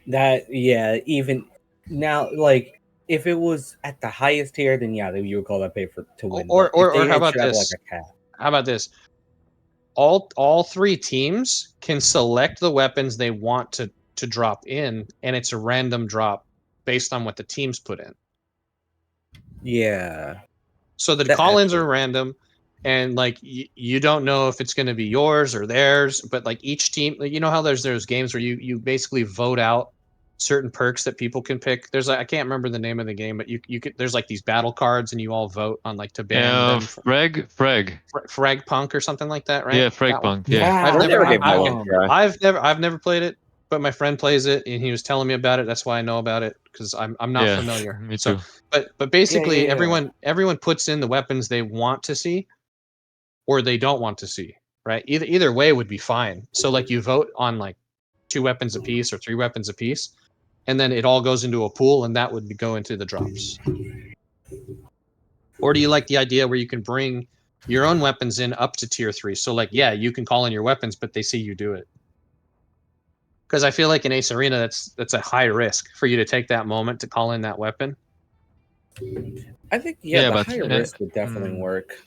Even now, like if it was at the highest tier, then yeah, you would call that pay to win. Or But if or they how about should have, this? like a cap. How about this? All 3 teams can select the weapons they want to drop in, and it's a random drop based on what the teams put in. Yeah. So the That call-ins are actually- random, and like you don't know if it's going to be yours or theirs. But like each team, you know how there's games where you basically vote out certain perks that people can pick. There's like, I can't remember the name of the game, but you could, there's like these battle cards and you all vote on like to ban Yeah, them. Frag Punk or something like that, right? Yeah, Frag That one? Punk. Yeah. I've I never gave I- Vulcan a try. I've never played it, but my friend plays it and he was telling me about it. That's why I know about it, because I'm not Yeah, familiar. me So, too. but basically yeah. everyone puts in the weapons they want to see or they don't want to see, right? Either way would be fine. So like you vote on like 2 weapons apiece or 3 weapons apiece, and then it all goes into a pool and that would go into the drops. Or do you like the idea where you can bring your own weapons in up to tier 3? So like, yeah, you can call in your weapons, but they see you do it. Because I feel like in Ace Arena, that's a high risk for you to take that moment to call in that weapon. I think Yeah, the but, higher risk would definitely work.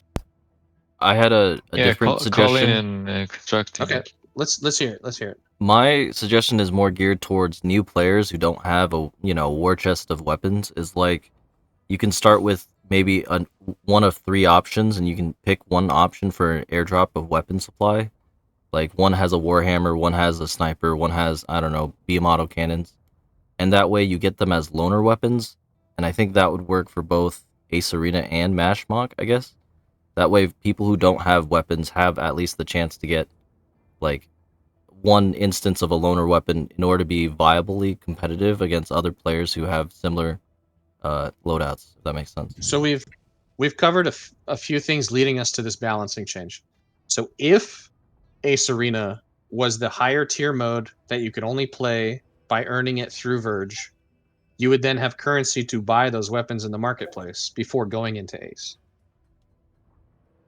I had a Yeah, different call in suggestion. and extract. Okay, let's hear it. Let's hear it. My suggestion is more geared towards new players who don't have a war chest of weapons. Is like you can start with maybe one of 3 options, and you can pick one option for an airdrop of weapon supply. Like one has a warhammer, one has a sniper, one has, I don't know, beam auto cannons, and that way you get them as loner weapons. And I think that would work for both Ace Arena and Mashmak, I guess. That way, people who don't have weapons have at least the chance to get like one instance of a loner weapon in order to be viably competitive against other players who have similar loadouts. If that makes sense. So we've covered a few things leading us to this balancing change. So if Ace Arena was the higher tier mode that you could only play by earning it through Verge, you would then have currency to buy those weapons in the marketplace before going into Ace.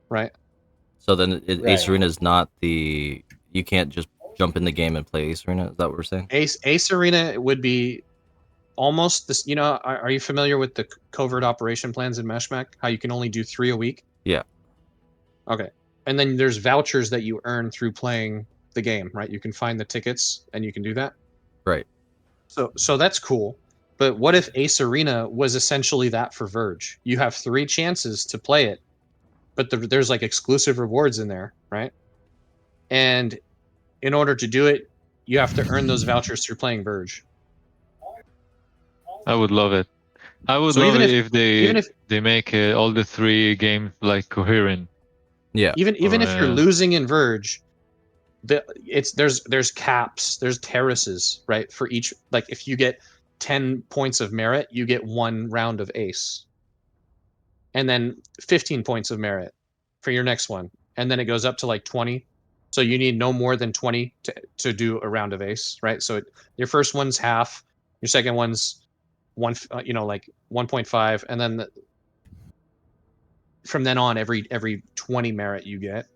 Right? So then Ace Right. Arena is not the... You can't just jump in the game and play Ace Arena? Is that what we're saying? Ace Arena would be almost this. Are you familiar with the covert operation plans in Mashmak? How you can only do 3 a week? Yeah. Okay. And then there's vouchers that you earn through playing the game, right? You can find the tickets and you can do that. Right. So that's cool. But what if Ace Arena was essentially that for Verge? You have 3 chances to play it, but there's like exclusive rewards in there, right? And in order to do it, you have to earn those vouchers through playing Verge. I would love it. I would So love even it if- if they make all the 3 games like coherent. Yeah. Even if you're Or, losing in Verge, there's caps, there's terraces, right? For each, like if you get 10 points of merit, you get 1 round of Ace. And then 15 points of merit for your next one. And then it goes up to like 20. So you need no more than 20 to do a round of Ace, right? So your first one's half, your second one's like 1.5, and then from then on, every 20 merit you get,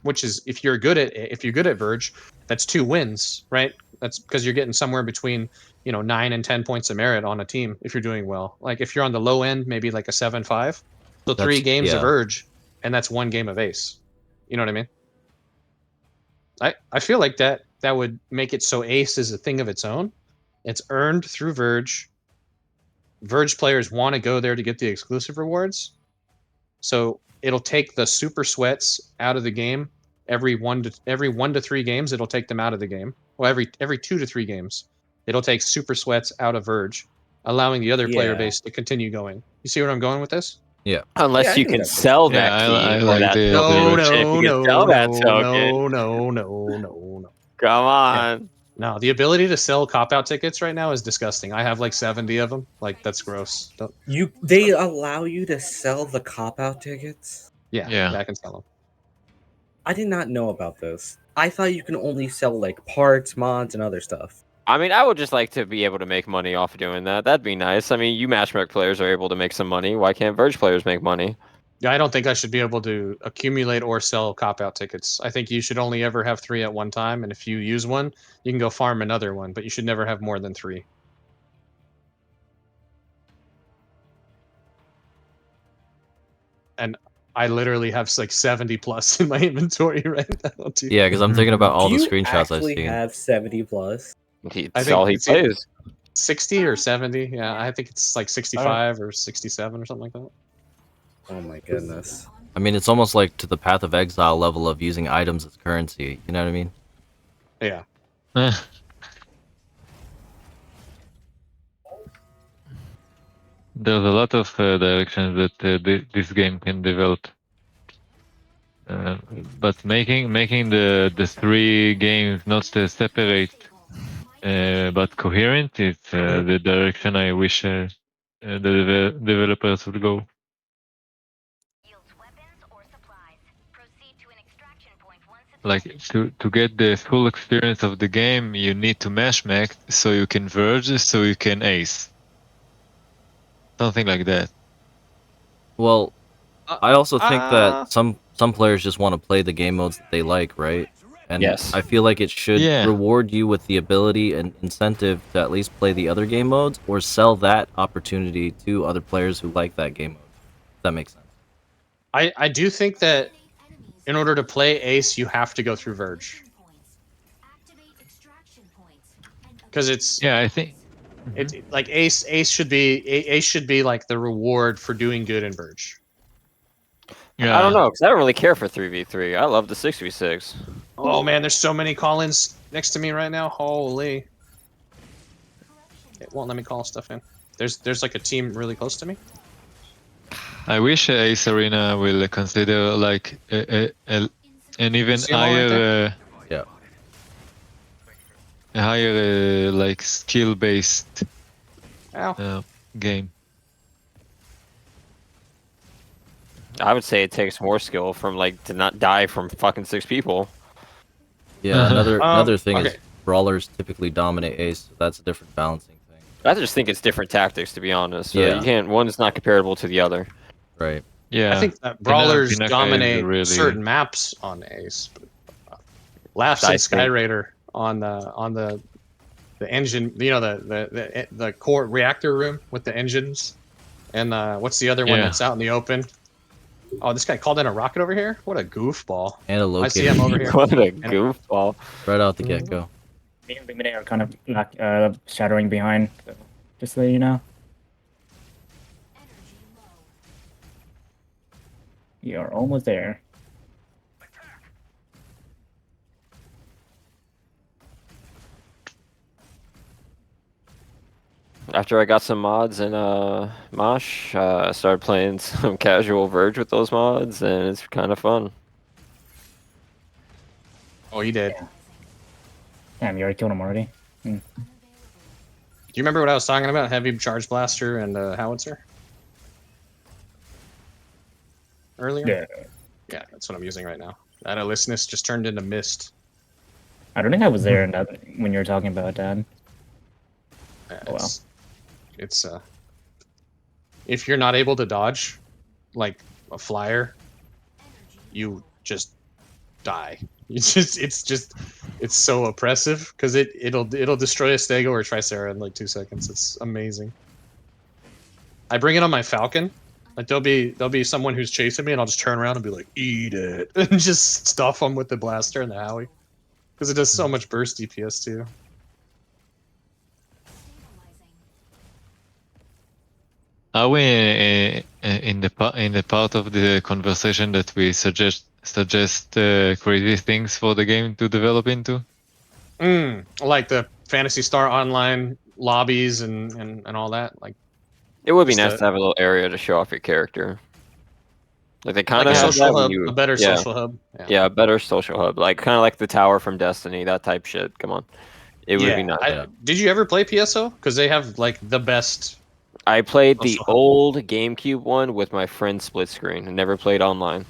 which is if you're good at Verge, that's 2 wins, right? That's because you're getting somewhere between 9 and 10 points of merit on a team if you're doing well. Like if you're on the low end, maybe like a 7-5. So 3 games of Verge, and that's 1 game of Ace. You know what I mean? I feel like that would make it so Ace is a thing of its own. It's earned through Verge. Verge players want to go there to get the exclusive rewards. So it'll take the super sweats out of the game every 1 to 3 games. It'll take them out of the game. Well, every 2 to 3 games, it'll take super sweats out of Verge, allowing the other player base to continue going. You see where I'm going with this? Yeah. Unless you can sell that key I or like that the token. approach. If you can sell that token. No. Come on. No, the ability to sell cop-out tickets right now is disgusting. I have like 70 of them. Like, that's gross. They allow you to sell the cop-out tickets? Yeah, I can sell them. I did not know about this. I thought you can only sell like parts, mods, and other stuff. I mean, I would just like to be able to make money off of doing that. That'd be nice. I mean, you Mashmak players are able to make some money. Why can't Verge players make money? Yeah, I don't think I should be able to accumulate or sell cop-out tickets. I think you should only ever have 3 at one time, and if you use one, you can go farm another one, but you should never have more than 3. And I literally have like 70 plus in my inventory right now, too. Yeah, because I'm thinking about all Do the you screenshots I've actually seen. have 70 plus? That's all he plays. 60 or 70. Yeah, I think it's like 65 or 67 or something like that. Oh my goodness. I mean, it's almost like to the Path of Exile level of using items as currency. You know what I mean? Yeah. There's a lot of directions that this game can develop. But making the 3 games not separate but coherent is the direction I wish the developers would go. Like to get the full experience of the game, you need to Mashmak so you can verge, so you can ace. Something like that. Well, I also think uh, that some players just want to play the game modes that they like, right? And Yes. I feel like it should Yeah. reward you with the ability and incentive to at least play the other game modes, or sell that opportunity to other players who like that game mode. If that makes sense. I do think that in order to play Ace, you have to go through Verge. Because it's Yeah, I think. it's like Ace should be like the reward for doing good in Verge. Yeah. I don't know, because I don't really care for 3v3. I love the 6v6. Oh man, there's so many call-ins next to me right now. Holy. It won't let me call stuff in. There's like a team really close to me. I wish Ace Arena will consider like an even See 'em all right higher, Yeah. a higher like skill-based Ow. game. I would say it takes more skill from like to not die from fucking 6 people. Yeah, another thing is okay. brawlers typically dominate ace, so that's a different balancing thing. I just think it's different tactics, to be honest. So Yeah. you can't. One is not comparable to the other. Right. Yeah. I think that brawlers Pinaka is dominate really- certain maps on Ace. Laughs I and think- Skyraider on the engine, you know, the core reactor room with the engines, and what's the other one Yeah. that's out in the open? Oh, this guy called in a rocket over here. What a goofball! And a I see locator him over here. What a goofball. right out the get-go. Me and Big are kind of not shattering behind, so just so you know. You are almost there. After I got some mods in Mosh, I started playing some casual Verge with those mods, and it's kind of fun. Oh, he did. Damn, you already killed him already. Do you remember what I was talking about? Heavy Charge Blaster and Howitzer? Earlier? Yeah. Yeah, that's what I'm using right now. That Alyssness just turned into mist. I don't think I was there in that, when you were talking about that. Yeah, Oh, well. It's if you're not able to dodge like a flyer, you just die. It's so oppressive because it'll destroy a Stego or a Tricera in like 2 seconds. It's amazing. I bring it on my Falcon. Like there'll be someone who's chasing me, and I'll just turn around and be like, "Eat it," and just stuff them with the blaster and the Howie, because it does so much burst DPS too. Are we in the part of the conversation that we suggest crazy things for the game to develop into? Like the Phantasy Star Online lobbies and all that. Like It would be Just nice a- to have a little area to show off your character. Like they kind like of a have social that when hub, you, a better yeah, social hub. yeah, a better social hub, like kind of like the tower from Destiny, that type shit. Come on, it would be nice. Did you ever play PSO? Because they have like the best. I played the social hub. old GameCube one with my friend split screen and never played online.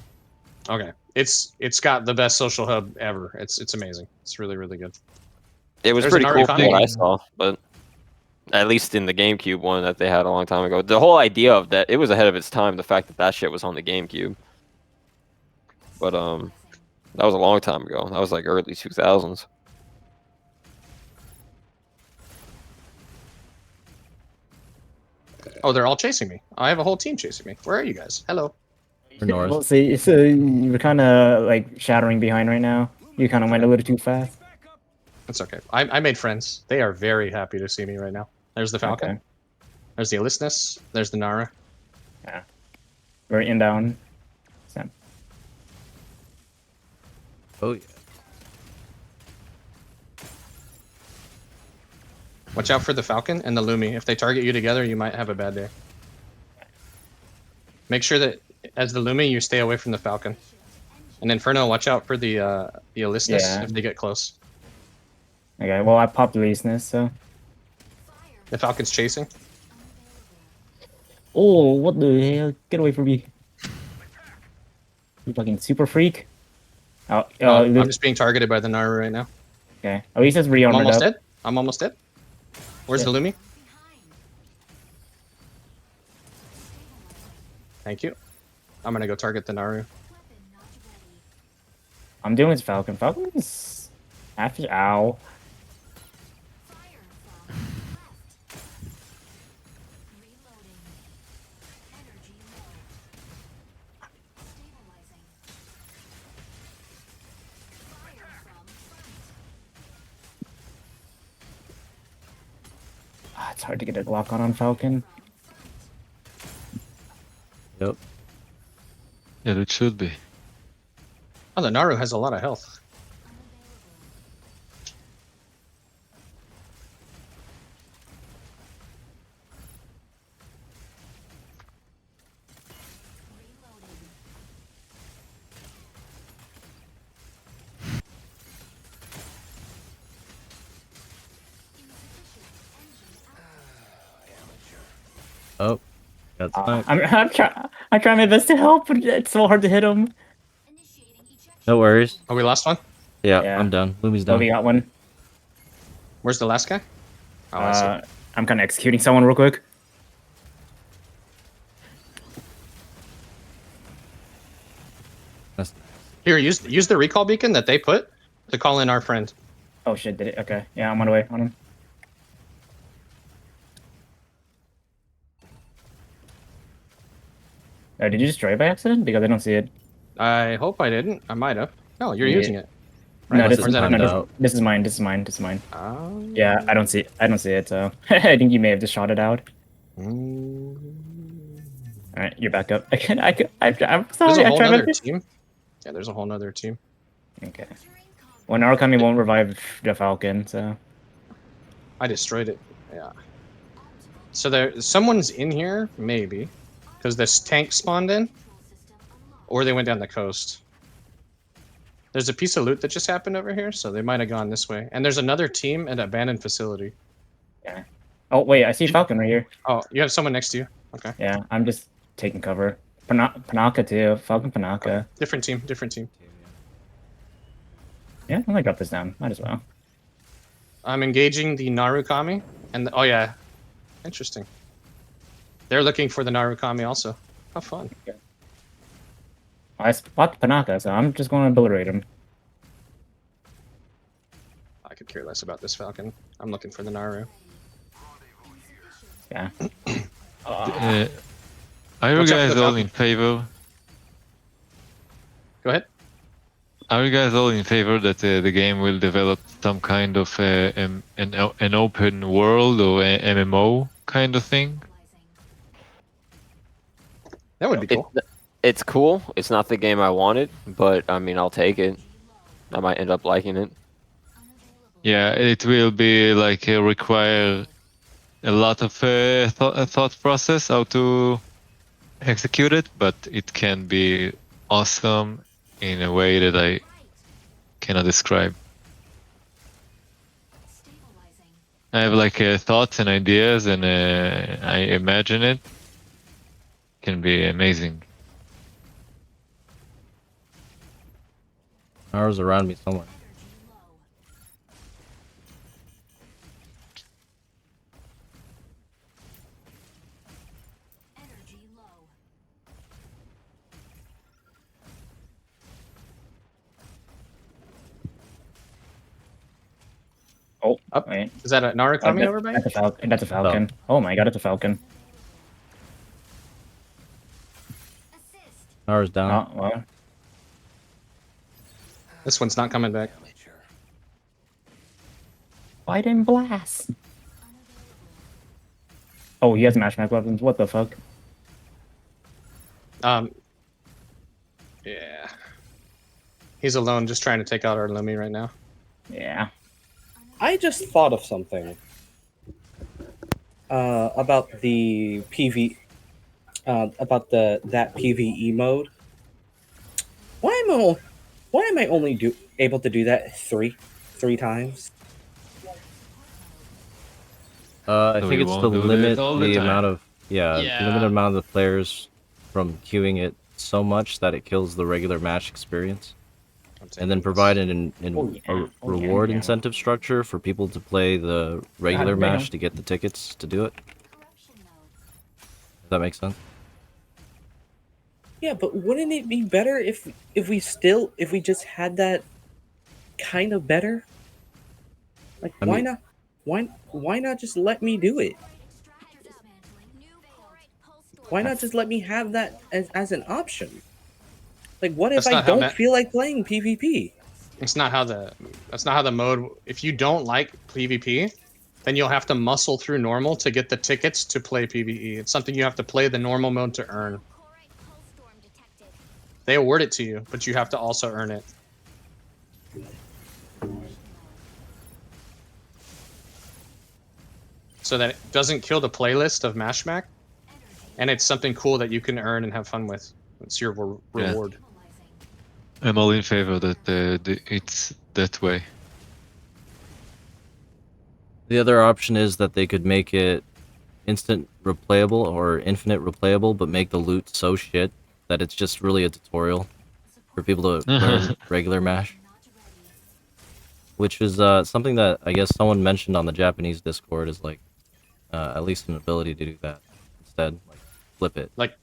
Okay, it's got the best social hub ever. It's amazing. It's really really good. It was There's pretty an cool Arcana from what I game. saw, but at least in the GameCube one that they had a long time ago, the whole idea of that, it was ahead of its time. The fact that that shit was on the GameCube, but that was a long time ago. That was like early 2000s. Oh, they're all chasing me. I have a whole team chasing me. Where are you guys? Hello. Or north. Well, see, so you were kind of like shattering behind right now. You kind of went a little too fast. That's okay. I made friends. They are very happy to see me right now. There's the Falcon. Okay. There's the Alyssness. There's the Nara. We're inbound. So, Oh yeah. Watch out for the Falcon and the Lumi. If they target you together, you might have a bad day. Make sure that as the Lumi, you stay away from the Falcon. And Inferno, watch out for the Elisnus Yeah. if they get close. Okay, well I popped Leasness, so. The Falcon's chasing. Oh, what the hell? Get away from me. You fucking super freak. Oh, I'm just being targeted by the Naru right now. okay. At least it's I'm rearmored almost up. dead. I'm almost dead. Where's Yeah. the Lumi? Thank you. I'm gonna go target the Naru. I'm doing his Falcon. Falcon's after ow. Ah, it's hard to get a Glock on Falcon. Yep. Yeah, it should be. Oh, the Naru has a lot of health. Oh, got sniped. I'm trying my best to help, but it's so hard to hit him. No worries. Oh, we lost one? Yeah, Yeah. I'm done. Lumi's Oh, done. we got one. Where's the last guy? Oh, I see. I'm kind of executing someone real quick. That's- Here, use the recall beacon that they put to call in our friend. Oh shit, did it? Okay, yeah, I'm on the way on him. Did you destroy it by accident? Because I don't see it. I hope I didn't. I might have. No, you're Yeah. using it. No, Right? this Or is, is that timed no, a- out. this is mine. This is mine. This is mine. This is mine. Yeah, I Oh. don't see. I don't see it. So I think you may have just shot it out. Mm. All right, you're back up. I'm sorry. There's a I whole tried my other best. team. Yeah, there's a whole other team. Okay. Well, Narukami won't revive the Falcon, so I destroyed it. Yeah. So someone's in here, maybe, because this tank spawned in, or they went down the coast. There's a piece of loot that just happened over here, so they might have gone this way. And there's another team at an abandoned facility. yeah. Oh wait, I see Falcon right here. Oh, you have someone next to you. Okay. Yeah, I'm just taking cover. Panaka too. Falcon Panaka. Different team. Different team. Yeah, I'm gonna drop this down. Might as well. I'm engaging the Narukami, and oh yeah, interesting. They're looking for the Narukami also. How fun. I spot Panaka, so I'm just going to obliterate him. I could care less about this Falcon. I'm looking for the Naru. Yeah. Are you Watch out for guys the all Falcon. in favor? Go ahead. Are you guys all in favor that the game will develop some kind of an open world or a MMO kind of thing? That would be cool. It's cool. It's not the game I wanted, but I mean, I'll take it. I might end up liking it. Yeah, it will be like require a lot of thought process how to execute it, but it can be awesome in a way that I cannot describe. I have like thoughts and ideas, and I imagine it can be amazing. Naru's around me somewhere. Oh, Up. wait. Is that a Narukami over by you? That's a Falcon. That's a Falcon. Oh my god, it's a Falcon. Naru's down. Oh, well. This one's not coming back. Fight and blast. Oh, he has Mashmak weapons. What the fuck? Yeah. He's alone, just trying to take out our Lumi right now. Yeah. I just thought of something about the PV about that PVE mode. Why am I only able to do that three times? I So think we it's to won't do that limit all the the time. amount of limited Yeah. amount of the players from queuing it so much that it kills the regular match experience, and then provide a reward incentive structure for people to play the regular match to get the tickets to do it. Does that make sense? Yeah, but wouldn't it be better if we just had that kind of better? Like, I why mean- not? Why not just let me do it? Why not just let me have that as an option? Like, what if That's I not how don't that- feel like playing PvP? That's not how the mode. If you don't like PvP, then you'll have to muscle through normal to get the tickets to play PvE. It's something you have to play the normal mode to earn. They award it to you, but you have to also earn it. So that it doesn't kill the playlist of Mashmak, and it's something cool that you can earn and have fun with. It's your reward. I'm all in favor that it's that way. The other option is that they could make it instant replayable or infinite replayable, but make the loot so shit that it's just really a tutorial for people to learn regular Mash. Which is something that I guess someone mentioned on the Japanese Discord is like at least an ability to do that instead, like flip it. Like,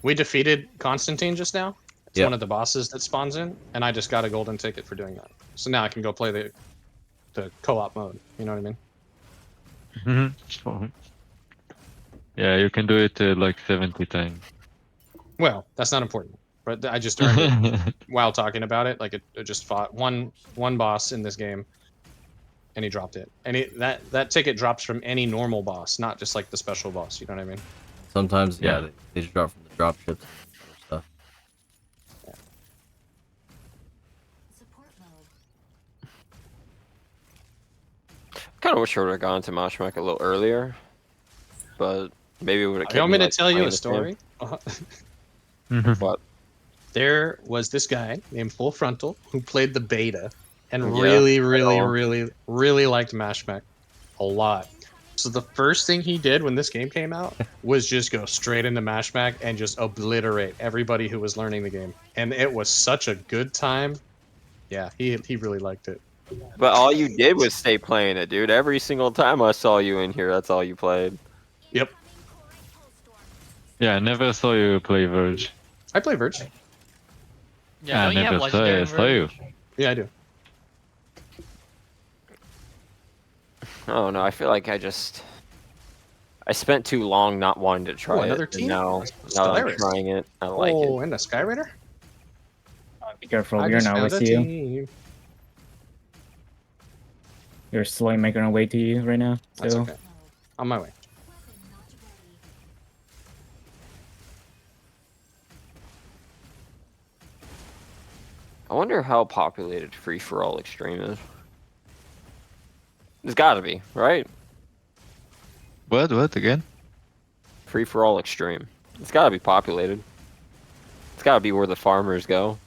we defeated Constantine just now. It's Yep. one of the bosses that spawns in, and I just got a golden ticket for doing that. So now I can go play the co-op mode. You know what I mean? Yeah, you can do it like 70 times. Well, that's not important. But I just earned it while talking about it. Like, it just fought one boss in this game, and he dropped it. And that ticket drops from any normal boss, not just like the special boss. You know what I mean? Sometimes, Yeah. they just drop from the drop ships and other stuff. Kind of wish I would have gone to Mashmak a little earlier, but maybe it would have. You want me to like, tell you playing a this story? game. What? There was this guy named FullFronta1 who played the beta and Yeah, really, I really, know. really, really liked Mashmak a lot. So the first thing he did when this game came out was just go straight into Mashmak and just obliterate everybody who was learning the game. And it was such a good time. Yeah, he really liked it. But all you did was stay playing it, dude. Every single time I saw you in here, that's all you played. Yep. Yeah, I never saw you play Verge. I play Verge. Yeah, I don't you have never saw, legendary saw you. version? Yeah, I do. Oh no, I feel like I spent too long not wanting to try another it. team? And now that I'm Stellaris. trying it, I like Oh, it. and a Skyraider? Be careful, I we are just now found with a you. team. You're slowly making our way to you right now. That's So okay. On my way. I wonder how populated Free for All Extreme is. It's got to be, right? What again? Free for All Extreme. It's got to be populated. It's got to be where the farmers go.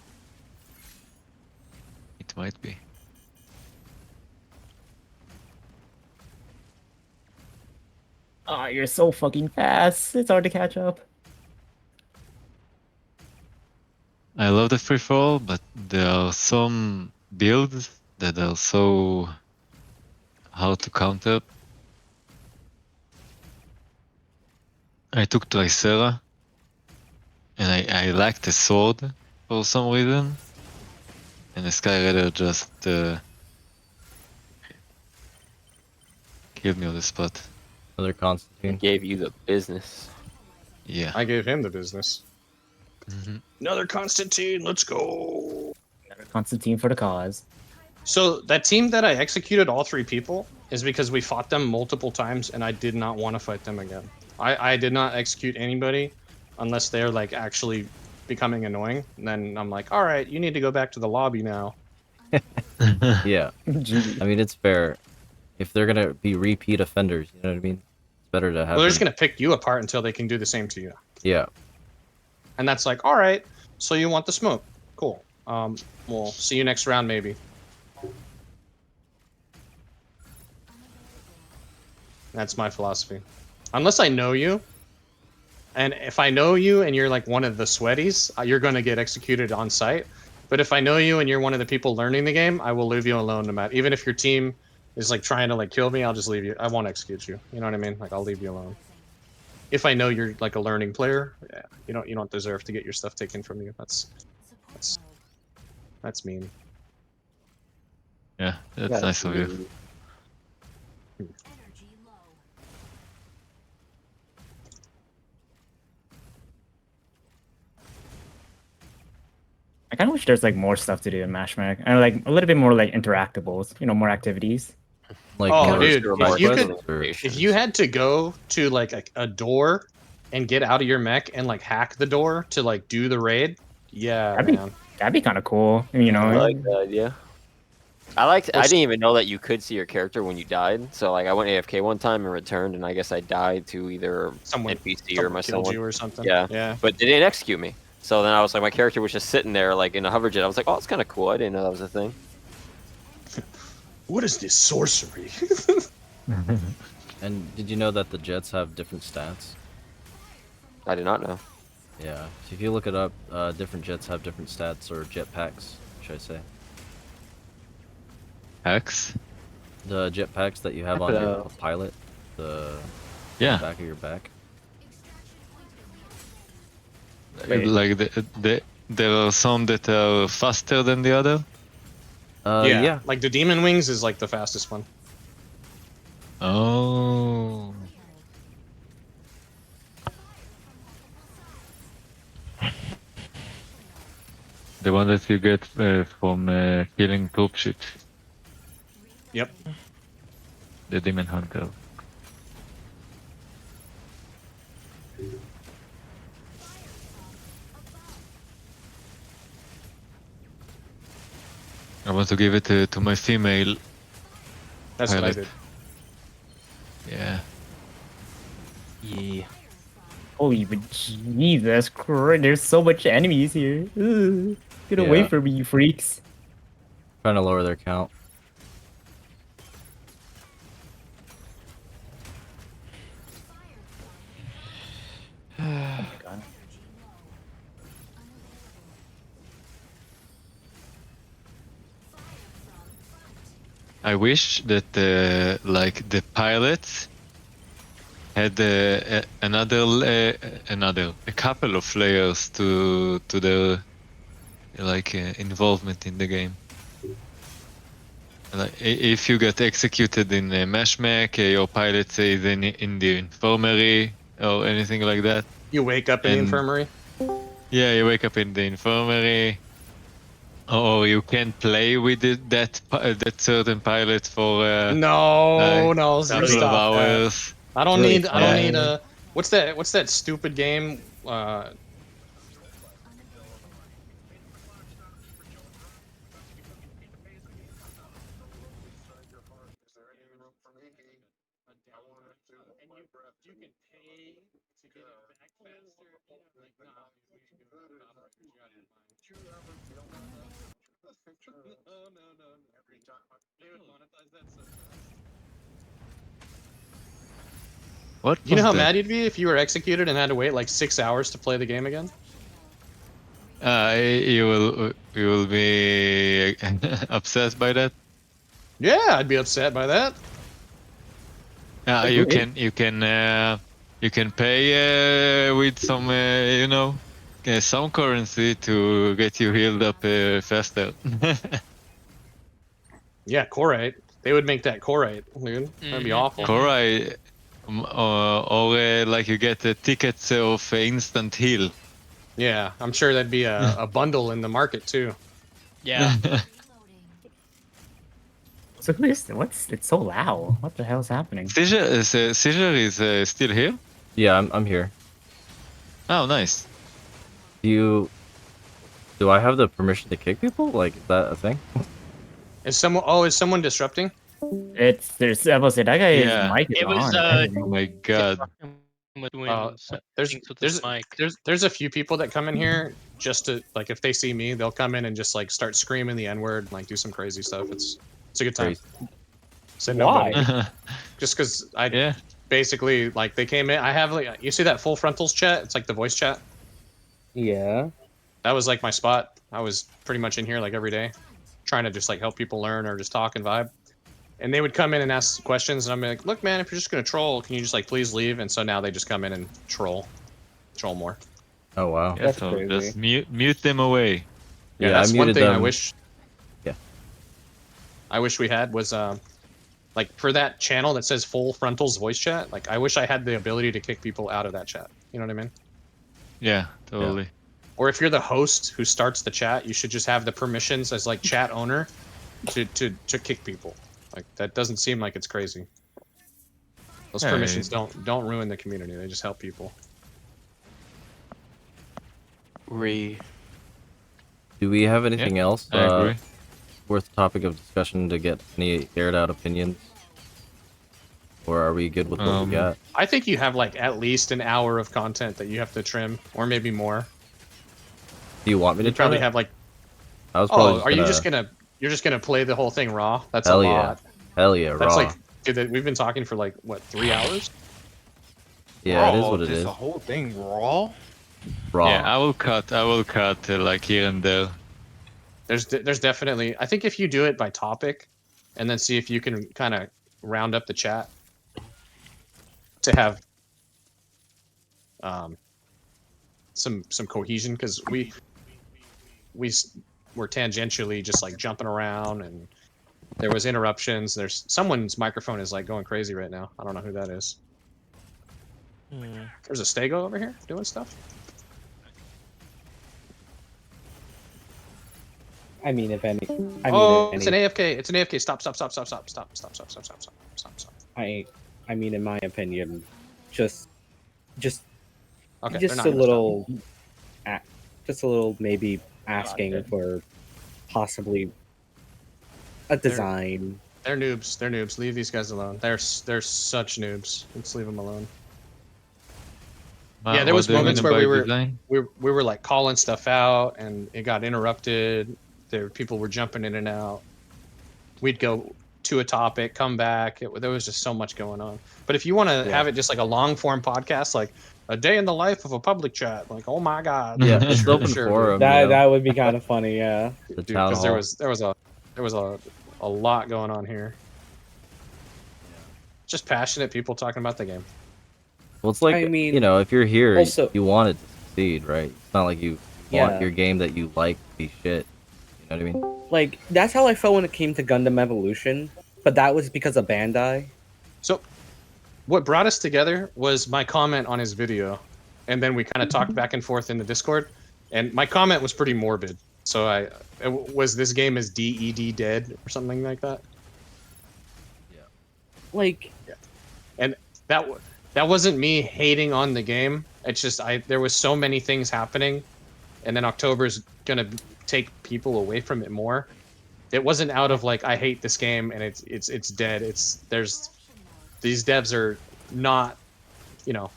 It might be. oh, you're so fucking fast. It's hard to catch up. I love the free for all, but there are some builds that are so hard to counter. I took Tricera, and I lacked the sword for some reason, and the Skyraider just killed me on the spot. Another It Constantine. gave you the business. Yeah. I gave him the business. Mhm. Another Constantine, let's go. Another Constantine for the cause. So that team that I executed all 3 people is because we fought them multiple times and I did not want to fight them again. I did not execute anybody unless they're like actually becoming annoying. And then I'm like, all right, you need to go back to the lobby now. Yeah, GG. I mean it's fair if they're gonna be repeat offenders. You know what I mean? It's better to have. Well, they're just them- gonna pick you apart until they can do the same to you. Yeah. And that's like, all right, so you want the smoke? Cool. We'll see you next round, maybe. That's my philosophy. Unless I know you, and if I know you and you're like one of the sweaties, you're gonna get executed on sight. But if I know you and you're one of the people learning the game, I will leave you alone no matter. Even if your team is like trying to like kill me, I'll just leave you. I won't execute you. You know what I mean? Like I'll leave you alone. If I know you're like a learning player, yeah, you don't deserve to get your stuff taken from you. That's mean. Yeah, that's nice of you. I kind of wish there's like more stuff to do in Mashmak, and like a little bit more like interactables. You know, more activities. Like Oh, more dude, more if you quests could- or- If you had to go to like a door and get out of your mech and like hack the door to like do the raid, yeah, man. That'd be kind of cool. You know, I like that idea. I didn't even know that you could see your character when you died. So like I went AFK one time and returned, and I guess I died to either Someone NPC or my killed someone. you or something. Yeah. Yeah. But they didn't execute me. So then I was like, my character was just sitting there like in a hover jet. I was like, oh, it's kind of cool. I didn't know that was a thing. What is this sorcery? And did you know that the jets have different stats? I did not know. Yeah. So if you look it up, different jets have different stats, or jetpacks, should I say? Hacks? The jetpacks that you have on your pilot, the Yeah. back of your back. Wait. Like there are some that are faster than the other. Yeah. Like the demon wings is like the fastest one. Oh. The one that you get from killing troop ships. Yep. The demon hunter. I want to give it to my female. That's what I pilot. did. Yeah. Yeah. holy but Jesus Christ! There's so much enemies here. Ugh. Get away Yeah. from me, you freaks! Trying to lower their count. Oh my God. I wish that like the pilots had a couple of layers to their like involvement in the game. Like if you get executed in Mashmak, your pilot is in the infirmary or anything like that. You wake up in the And- infirmary. Yeah, you wake up in the infirmary, or you can play with that certain pilot for No, like, no, a couple of stop that. hours. I don't Really need. I don't fun. need a. What's that stupid game? What? You know was how that? mad you'd be if you were executed and had to wait like 6 hours to play the game again? You will be upset by that. Yeah, I'd be upset by that. You Agree. can pay with some some currency to get you healed up faster. Yeah, Corite. They would make that Corite, dude. That'd be Mhm. awful. Alright, or like you get tickets of instant heal. Yeah, I'm sure that'd be a bundle in the market too. Yeah. So who is what's it's so loud? What the hell is happening? Seizure is still here. Yeah, I'm here. Oh, nice. Do I have the permission to kick people? Like, is that a thing? Is someone disrupting? I will say that guy's Yeah. mic is It was on. Oh my god. with doing some There's things with his mic. there's a few people that come in here just to like if they see me, they'll come in and just like start screaming the N-word, like do some crazy stuff. It's a good time. Crazy. So Why? nobody, just because I Yeah. basically like they came in. I have like you see that full frontals chat? It's like the voice chat. Yeah. That was like my spot. I was pretty much in here like every day, trying to just like help people learn or just talk and vibe. And they would come in and ask questions, and I'm like, "Look, man, if you're just gonna troll, can you just like please leave?" And so now they just come in and troll more. Oh wow. Yeah, That's so crazy. just mute them away. Yeah, Yeah, that's I one muted thing I them. wish. Yeah. I wish we had was like for that channel that says full frontals voice chat. Like I wish I had the ability to kick people out of that chat. You know what I mean? Yeah, totally. Or if you're the host who starts the chat, you should just have the permissions as like chat owner to kick people. Like that doesn't seem like it's crazy. Those Yeah, permissions don't ruin the community. They just help people. Do we have anything else I agree. worth topic of discussion to get any aired out opinions? Or are we good with what we got? I think you have like at least an hour of content that you have to trim, or maybe more. Do you want me to You try probably it? have like. I was probably Oh, are you just gonna you're just gonna play the whole thing raw? That's Hell a yeah. lot. Hell yeah, That's raw. like dude, we've been talking for like what 3 hours? Yeah, it is what it just is. the whole thing raw. Raw. Yeah, I will cut like here and there. There's definitely. I think if you do it by topic, and then see if you can kind of round up the chat to have some cohesion, because were tangentially just like jumping around, and there was interruptions. There's someone's microphone is like going crazy right now. I don't know who that is. There's a Stego over here doing stuff. I mean, if any. It's an AFK. It's an AFK. Stop. I mean, in my opinion, just Okay, just they're a not little, just a little maybe asking for possibly a design. They're noobs. They're noobs. Leave these guys alone. They're such noobs. Let's leave them alone. Yeah, there was moments where we were like calling stuff out, and it got interrupted. People were jumping in and out. We'd go to a topic, come back. There was just so much going on. But if you want to have it just like a long form podcast, like a day in the life of a public chat, like oh my god, Yeah, it's open forum. That would be kind of funny, yeah. The town because hall. there was a lot going on here. Just passionate people talking about the game. Well, it's like, I mean, you know, if you're here, also- you want it to succeed, right? It's not like you want your game that you like to be shit. You know what I mean? Like, that's how I felt when it came to Gundam Evolution, but that was because of Bandai. So, what brought us together was my comment on his video, and then we kind of talked back and forth in the Discord, and my comment was pretty morbid. So was this game is DED dead or something like that? Yeah. Like, and that wasn't me hating on the game. It's just there was so many things happening, and then October's gonna take people away from it more. It wasn't out of like I hate this game and it's dead. These devs are not, you know,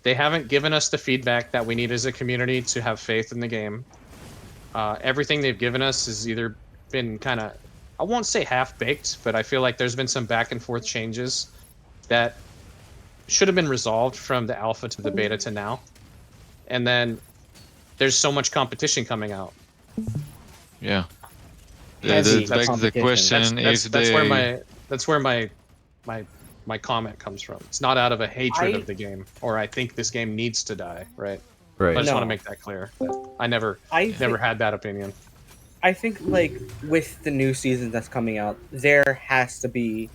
they haven't given us the feedback that we need as a community to have faith in the game. Everything they've given us has either been kind of, I won't say half-baked, but I feel like there's been some back and forth changes that should have been resolved from the alpha to the beta to now. And then there's so much competition coming out. Yeah. That begs the question that's where my comment comes from. It's not out of a hatred of the game, or I think this game needs to die, right? Right. I just No. want to make that clear. I never had that opinion. I think, like, with the new season that's coming out, there has to be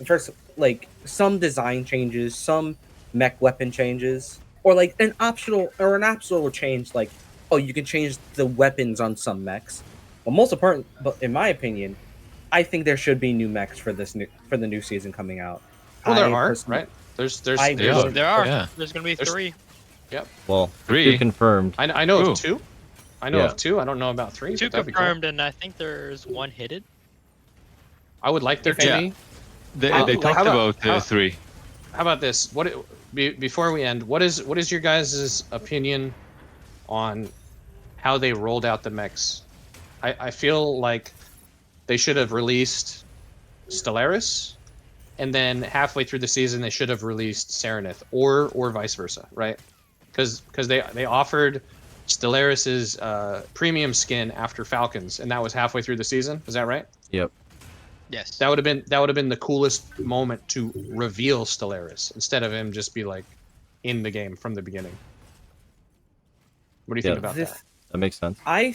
first, like, some design changes, some mech weapon changes, or like an optional change, like, oh, you can change the weapons on some mechs. Well, most important, but in my opinion, I think there should be new mechs for the new season coming out. Well, there are, right? There's There are. Yeah. There's gonna be 3. Well, 3 confirmed. I know Ooh. of 2. I know of 2. I don't know about 3. 2 but that'd be cool. confirmed, and I think there's 1 hidden. I would like there If to any- be. They Like, talked how about how- 3. How about this? Before we end, what is your guys' opinion on how they rolled out the mechs? I feel like they should have released Stellaris, and then halfway through the season they should have released Serenith, or vice versa, right? Because they offered Stellaris's premium skin after Falcons, and that was halfway through the season. Is that right? Yep. Yes. That would have been the coolest moment to reveal Stellaris instead of him just be like in the game from the beginning. What do you think Yeah. about This, that? That makes sense. I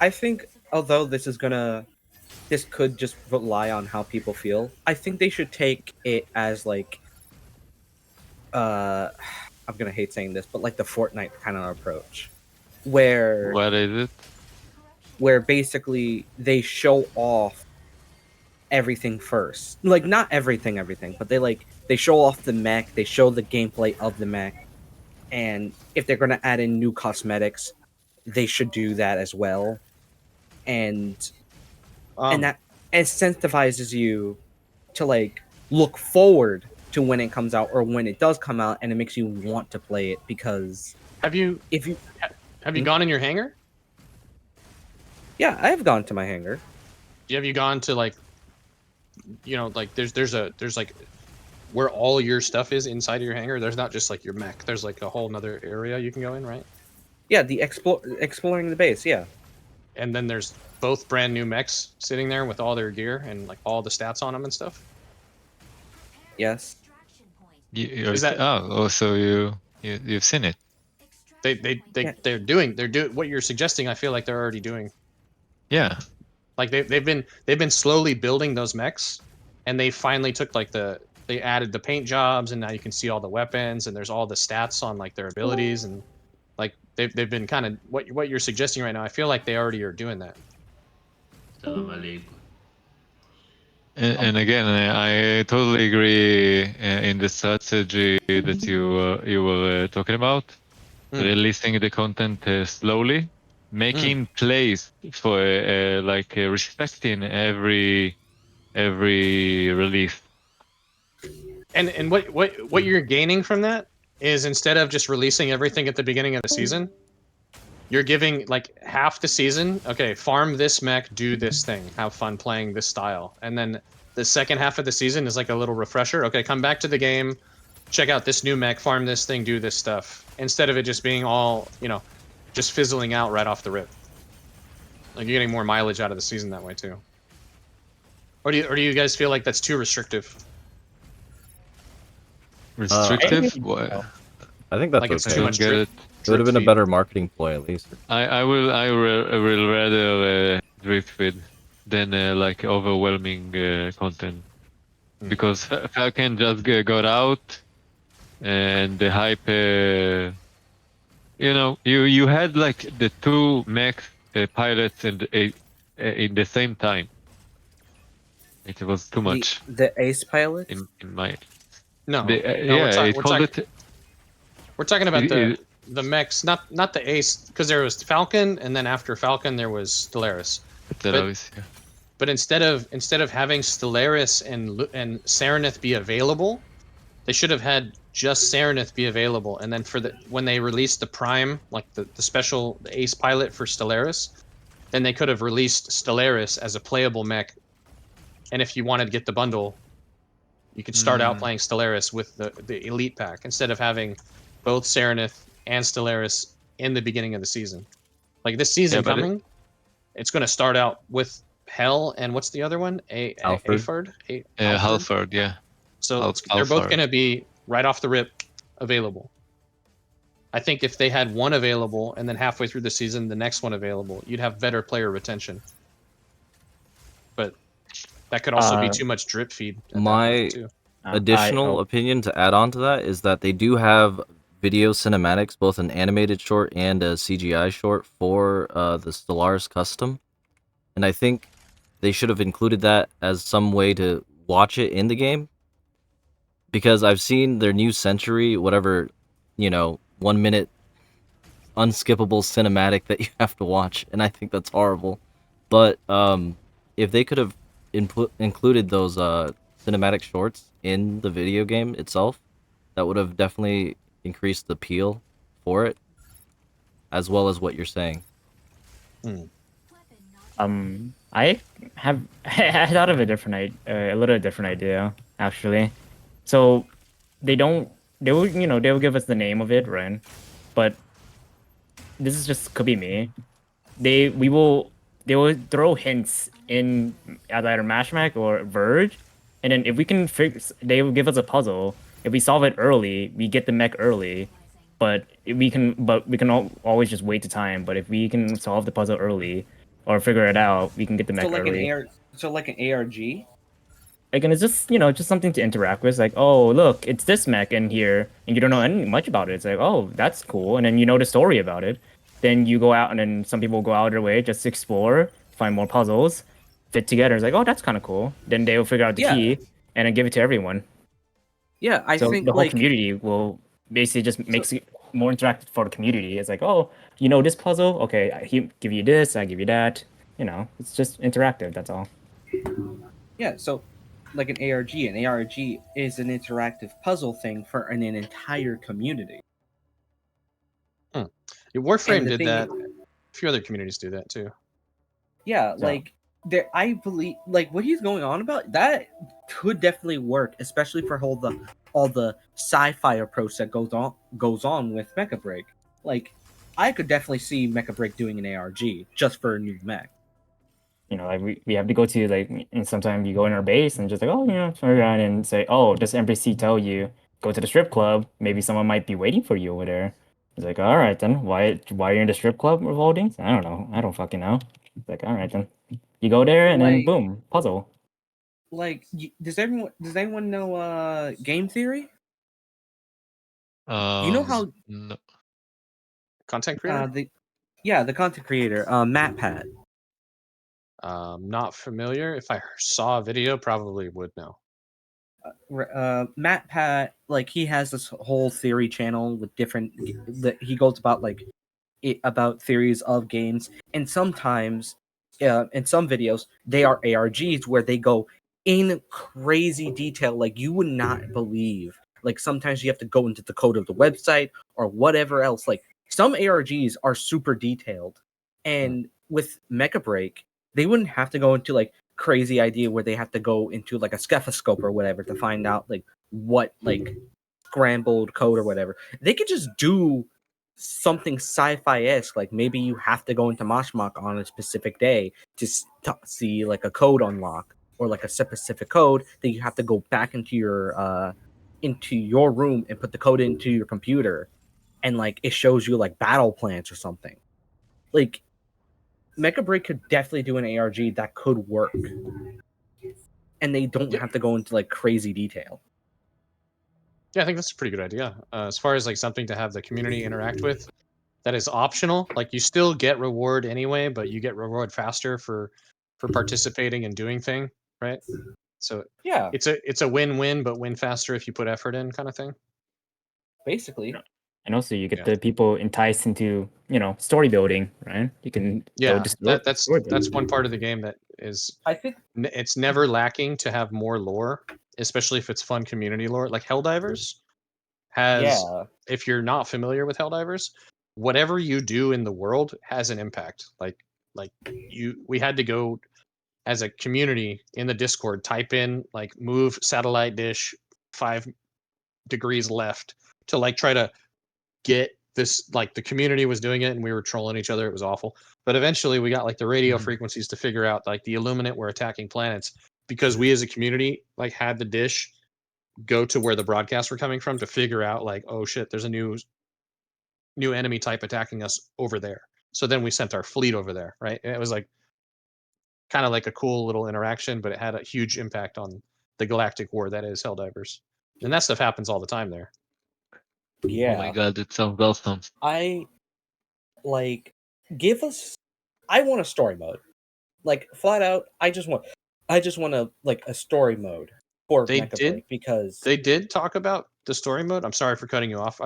think although this could just rely on how people feel, I think they should take it as like I'm gonna hate saying this, but like the Fortnite kind of approach, where What is it? basically they show off everything first. Like not everything, but they show off the mech, they show the gameplay of the mech, and if they're gonna add in new cosmetics, they should do that as well. And that incentivizes you to like look forward to when it comes out or when it does come out, and it makes you want to play it because have you gone in your hangar? Yeah, I have gone to my hangar. Have you gone to like, like there's like where all your stuff is inside of your hangar? There's not just like your mech. There's like a whole nother area you can go in, right? Yeah, the exploring the base. Yeah, and then there's both brand new mechs sitting there with all their gear and like all the stats on them and stuff. Yes. Is that so you've seen it? They're doing what you're suggesting. I feel like they're already doing. Yeah. Like they've been slowly building those mechs, and they finally took like they added the paint jobs, and now you can see all the weapons, and there's all the stats on like their abilities, and like they've been kind of what you're suggesting right now. I feel like they already are doing that. And again, I totally agree in the strategy that you were talking about, releasing the content slowly, making plays for respecting every release. And what you're gaining from that is instead of just releasing everything at the beginning of the season, you're giving like half the season, okay, farm this mech, do this thing, have fun playing this style. And then the second half of the season is like a little refresher. Okay, come back to the game, check out this new mech, farm this thing, do this stuff. Instead of it just being all, just fizzling out right off the rip. Like you're getting more mileage out of the season that way too. Or do you guys feel like that's too restrictive? Restrictive? What? I think that's Like it's okay. too much drip. It would have been a better marketing ploy at least. I will rather drip feed than like overwhelming content, because Falcon just got out, and the hype. You had like the two mech pilots in the same time. It was too much. The ace pilot. In my. No. We're talking about the mechs, not the ace, because there was Falcon, and then after Falcon there was Stellaris. But instead of having Stellaris and Serenith be available, they should have had just Serenith be available, and then when they released the Prime, like the special ace pilot for Stellaris, then they could have released Stellaris as a playable mech. And if you wanted to get the bundle, you could start out playing Stellaris with the Elite Pack instead of having both Serenith and Stellaris in the beginning of the season. Like this season coming, it's going to start out with Hell and what's the other one? Halford? Halford, yeah. So they're both going to be right off the rip available. I think if they had one available and then halfway through the season, the next one available, you'd have better player retention. But that could also be too much drip feed. My additional opinion to add on to that is that they do have video cinematics, both an animated short and a CGI short for the Stellaris custom. And I think they should have included that as some way to watch it in the game. Because I've seen their new Century, whatever, 1 minute unskippable cinematic that you have to watch, and I think that's horrible. But if they could have included those cinematic shorts in the video game itself, that would have definitely increased the appeal for it, as well as what you're saying. I have I thought of a little different idea actually. So they will give us the name of it, right? But this is just could be me. They will throw hints in as either Mashmak or Verge, and then if we can fix, they will give us a puzzle. If we solve it early, we get the mech early. But we can always just wait the time. But if we can solve the puzzle early or figure it out, we can get the mech So like early. like an ARG. Again, it's just just something to interact with. Like, oh look, it's this mech in here, and you don't know much about it. It's like, oh, that's cool, and then you know the story about it. Then you go out, and then some people go out of their way just to explore, find more puzzles, fit together. It's like, oh, that's kind of cool. Then they will figure out the key and then give it to everyone. Yeah, I So think the whole like community will basically just makes it more interactive for the community. It's like, oh, you know this puzzle? Okay, I give you this, I give you that. It's just interactive. That's all. yeah, so like an ARG. An ARG is an interactive puzzle thing for an entire community. Warframe And the did thing that. A few other communities do that too. Yeah, So- like there, I believe like what he's going on about that could definitely work, especially for all the sci-fi approach that goes on with Mecha BREAK. Like, I could definitely see Mecha BREAK doing an ARG just for a new mech. Like we have to go to and sometimes you go in our base and just like, oh, turn around and say, oh, does NPC tell you go to the strip club? Maybe someone might be waiting for you over there. It's like, all right then, why you're in the strip club of holdings? I don't know. I don't fucking know. It's like, all right then, you go there and then Like- boom, puzzle. Like, does anyone know game theory? You know how No. Content creator? the content creator, Matt Pat. Not familiar. If I saw a video, probably would know. Matt Pat, like he has this whole theory channel with different. He goes about about theories of games, and sometimes, in some videos, they are ARGs where they go in crazy detail, like you would not believe. Like sometimes you have to go into the code of the website or whatever else. Like some ARGs are super detailed, and with Mecha BREAK, they wouldn't have to go into like crazy idea where they have to go into like a stethoscope or whatever to find out like what like scrambled code or whatever. They could just do something sci-fi-esque, like maybe you have to go into Mashmak on a specific day to see like a code unlock or like a specific code that you have to go back into your room and put the code into your computer, and like it shows you like battle plans or something. Like Mecha BREAK could definitely do an ARG that could work, and they don't have to go into like crazy detail. Yeah, I think that's a pretty good idea. As far as like something to have the community interact with, that is optional. Like you still get reward anyway, but you get reward faster for participating and doing thing, right? So Yeah, it's a win-win, but win faster if you put effort in, kind of thing. basically. And also you get Yeah. the people enticed into story building, right? You can Yeah, build the that's story building. that's one part of the game that is I think it's never lacking to have more lore, especially if it's fun community lore. Like Helldivers has, if you're not familiar with Helldivers, whatever you do in the world has an impact. Like we had to go as a community in the Discord, type in like move satellite dish 5 degrees left to like try to get this, like the community was doing it and we were trolling each other. It was awful. But eventually we got like the radio frequencies to figure out like the Illuminate were attacking planets, because we as a community like had the dish go to where the broadcasts were coming from to figure out like, oh shit, there's a new enemy type attacking us over there. So then we sent our fleet over there, right? And it was like kind of like a cool little interaction, but it had a huge impact on the galactic war that is Helldivers. And that stuff happens all the time there. Oh my god, it sounds awesome. I like give us. I want a story mode, like flat out. I just want a like a story mode for They Mecha did- BREAK because They did talk about the story mode. I'm sorry for cutting you off.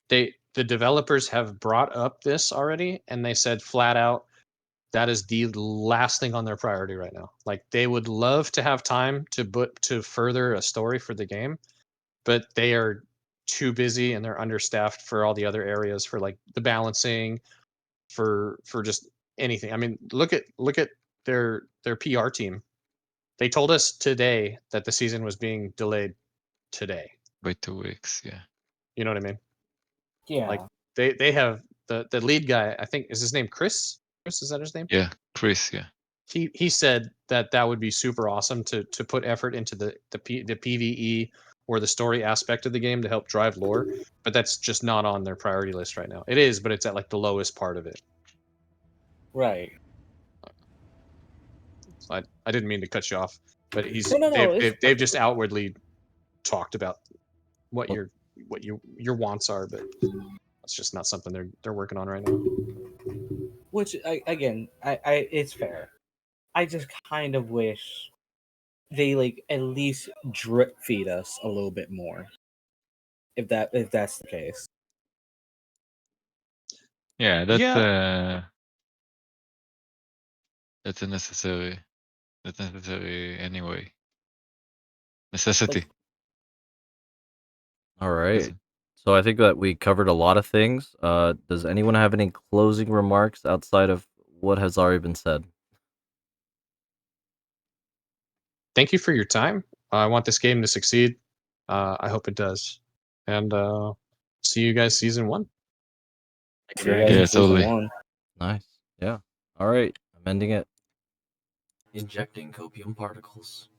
The developers have brought up this already, and they said flat out that is the last thing on their priority right now. Like they would love to have time to further a story for the game, but they are too busy and they're understaffed for all the other areas, for like the balancing, for just anything. I mean, look at their PR team. They told us today that the season was being delayed today. By 2 weeks. Yeah. You know what I mean? Yeah. Like they have the lead guy, I think is his name Chris? Chris, is that his name? Yeah. Chris. Yeah. He said that would be super awesome to put effort into the PvE or the story aspect of the game to help drive lore, but that's just not on their priority list right now. It is, but it's at like the lowest part of it. Right. So I didn't mean to cut you off, but No, they've just outwardly talked about what Well- your wants are, but it's just not something they're working on right now. which again, I it's fair. I just kind of wish they like at least drip feed us a little bit more. If that's the case. Yeah. That's a necessary. That's necessary anyway. Necessity. All right. Listen. So I think that we covered a lot of things. Does anyone have any closing remarks outside of what has already been said? Thank you for your time. I want this game to succeed. I hope it does. And see you guys season 1. See you guys Yeah, in season totally. 1. Nice. Yeah. All right. I'm ending it. Injecting copium particles.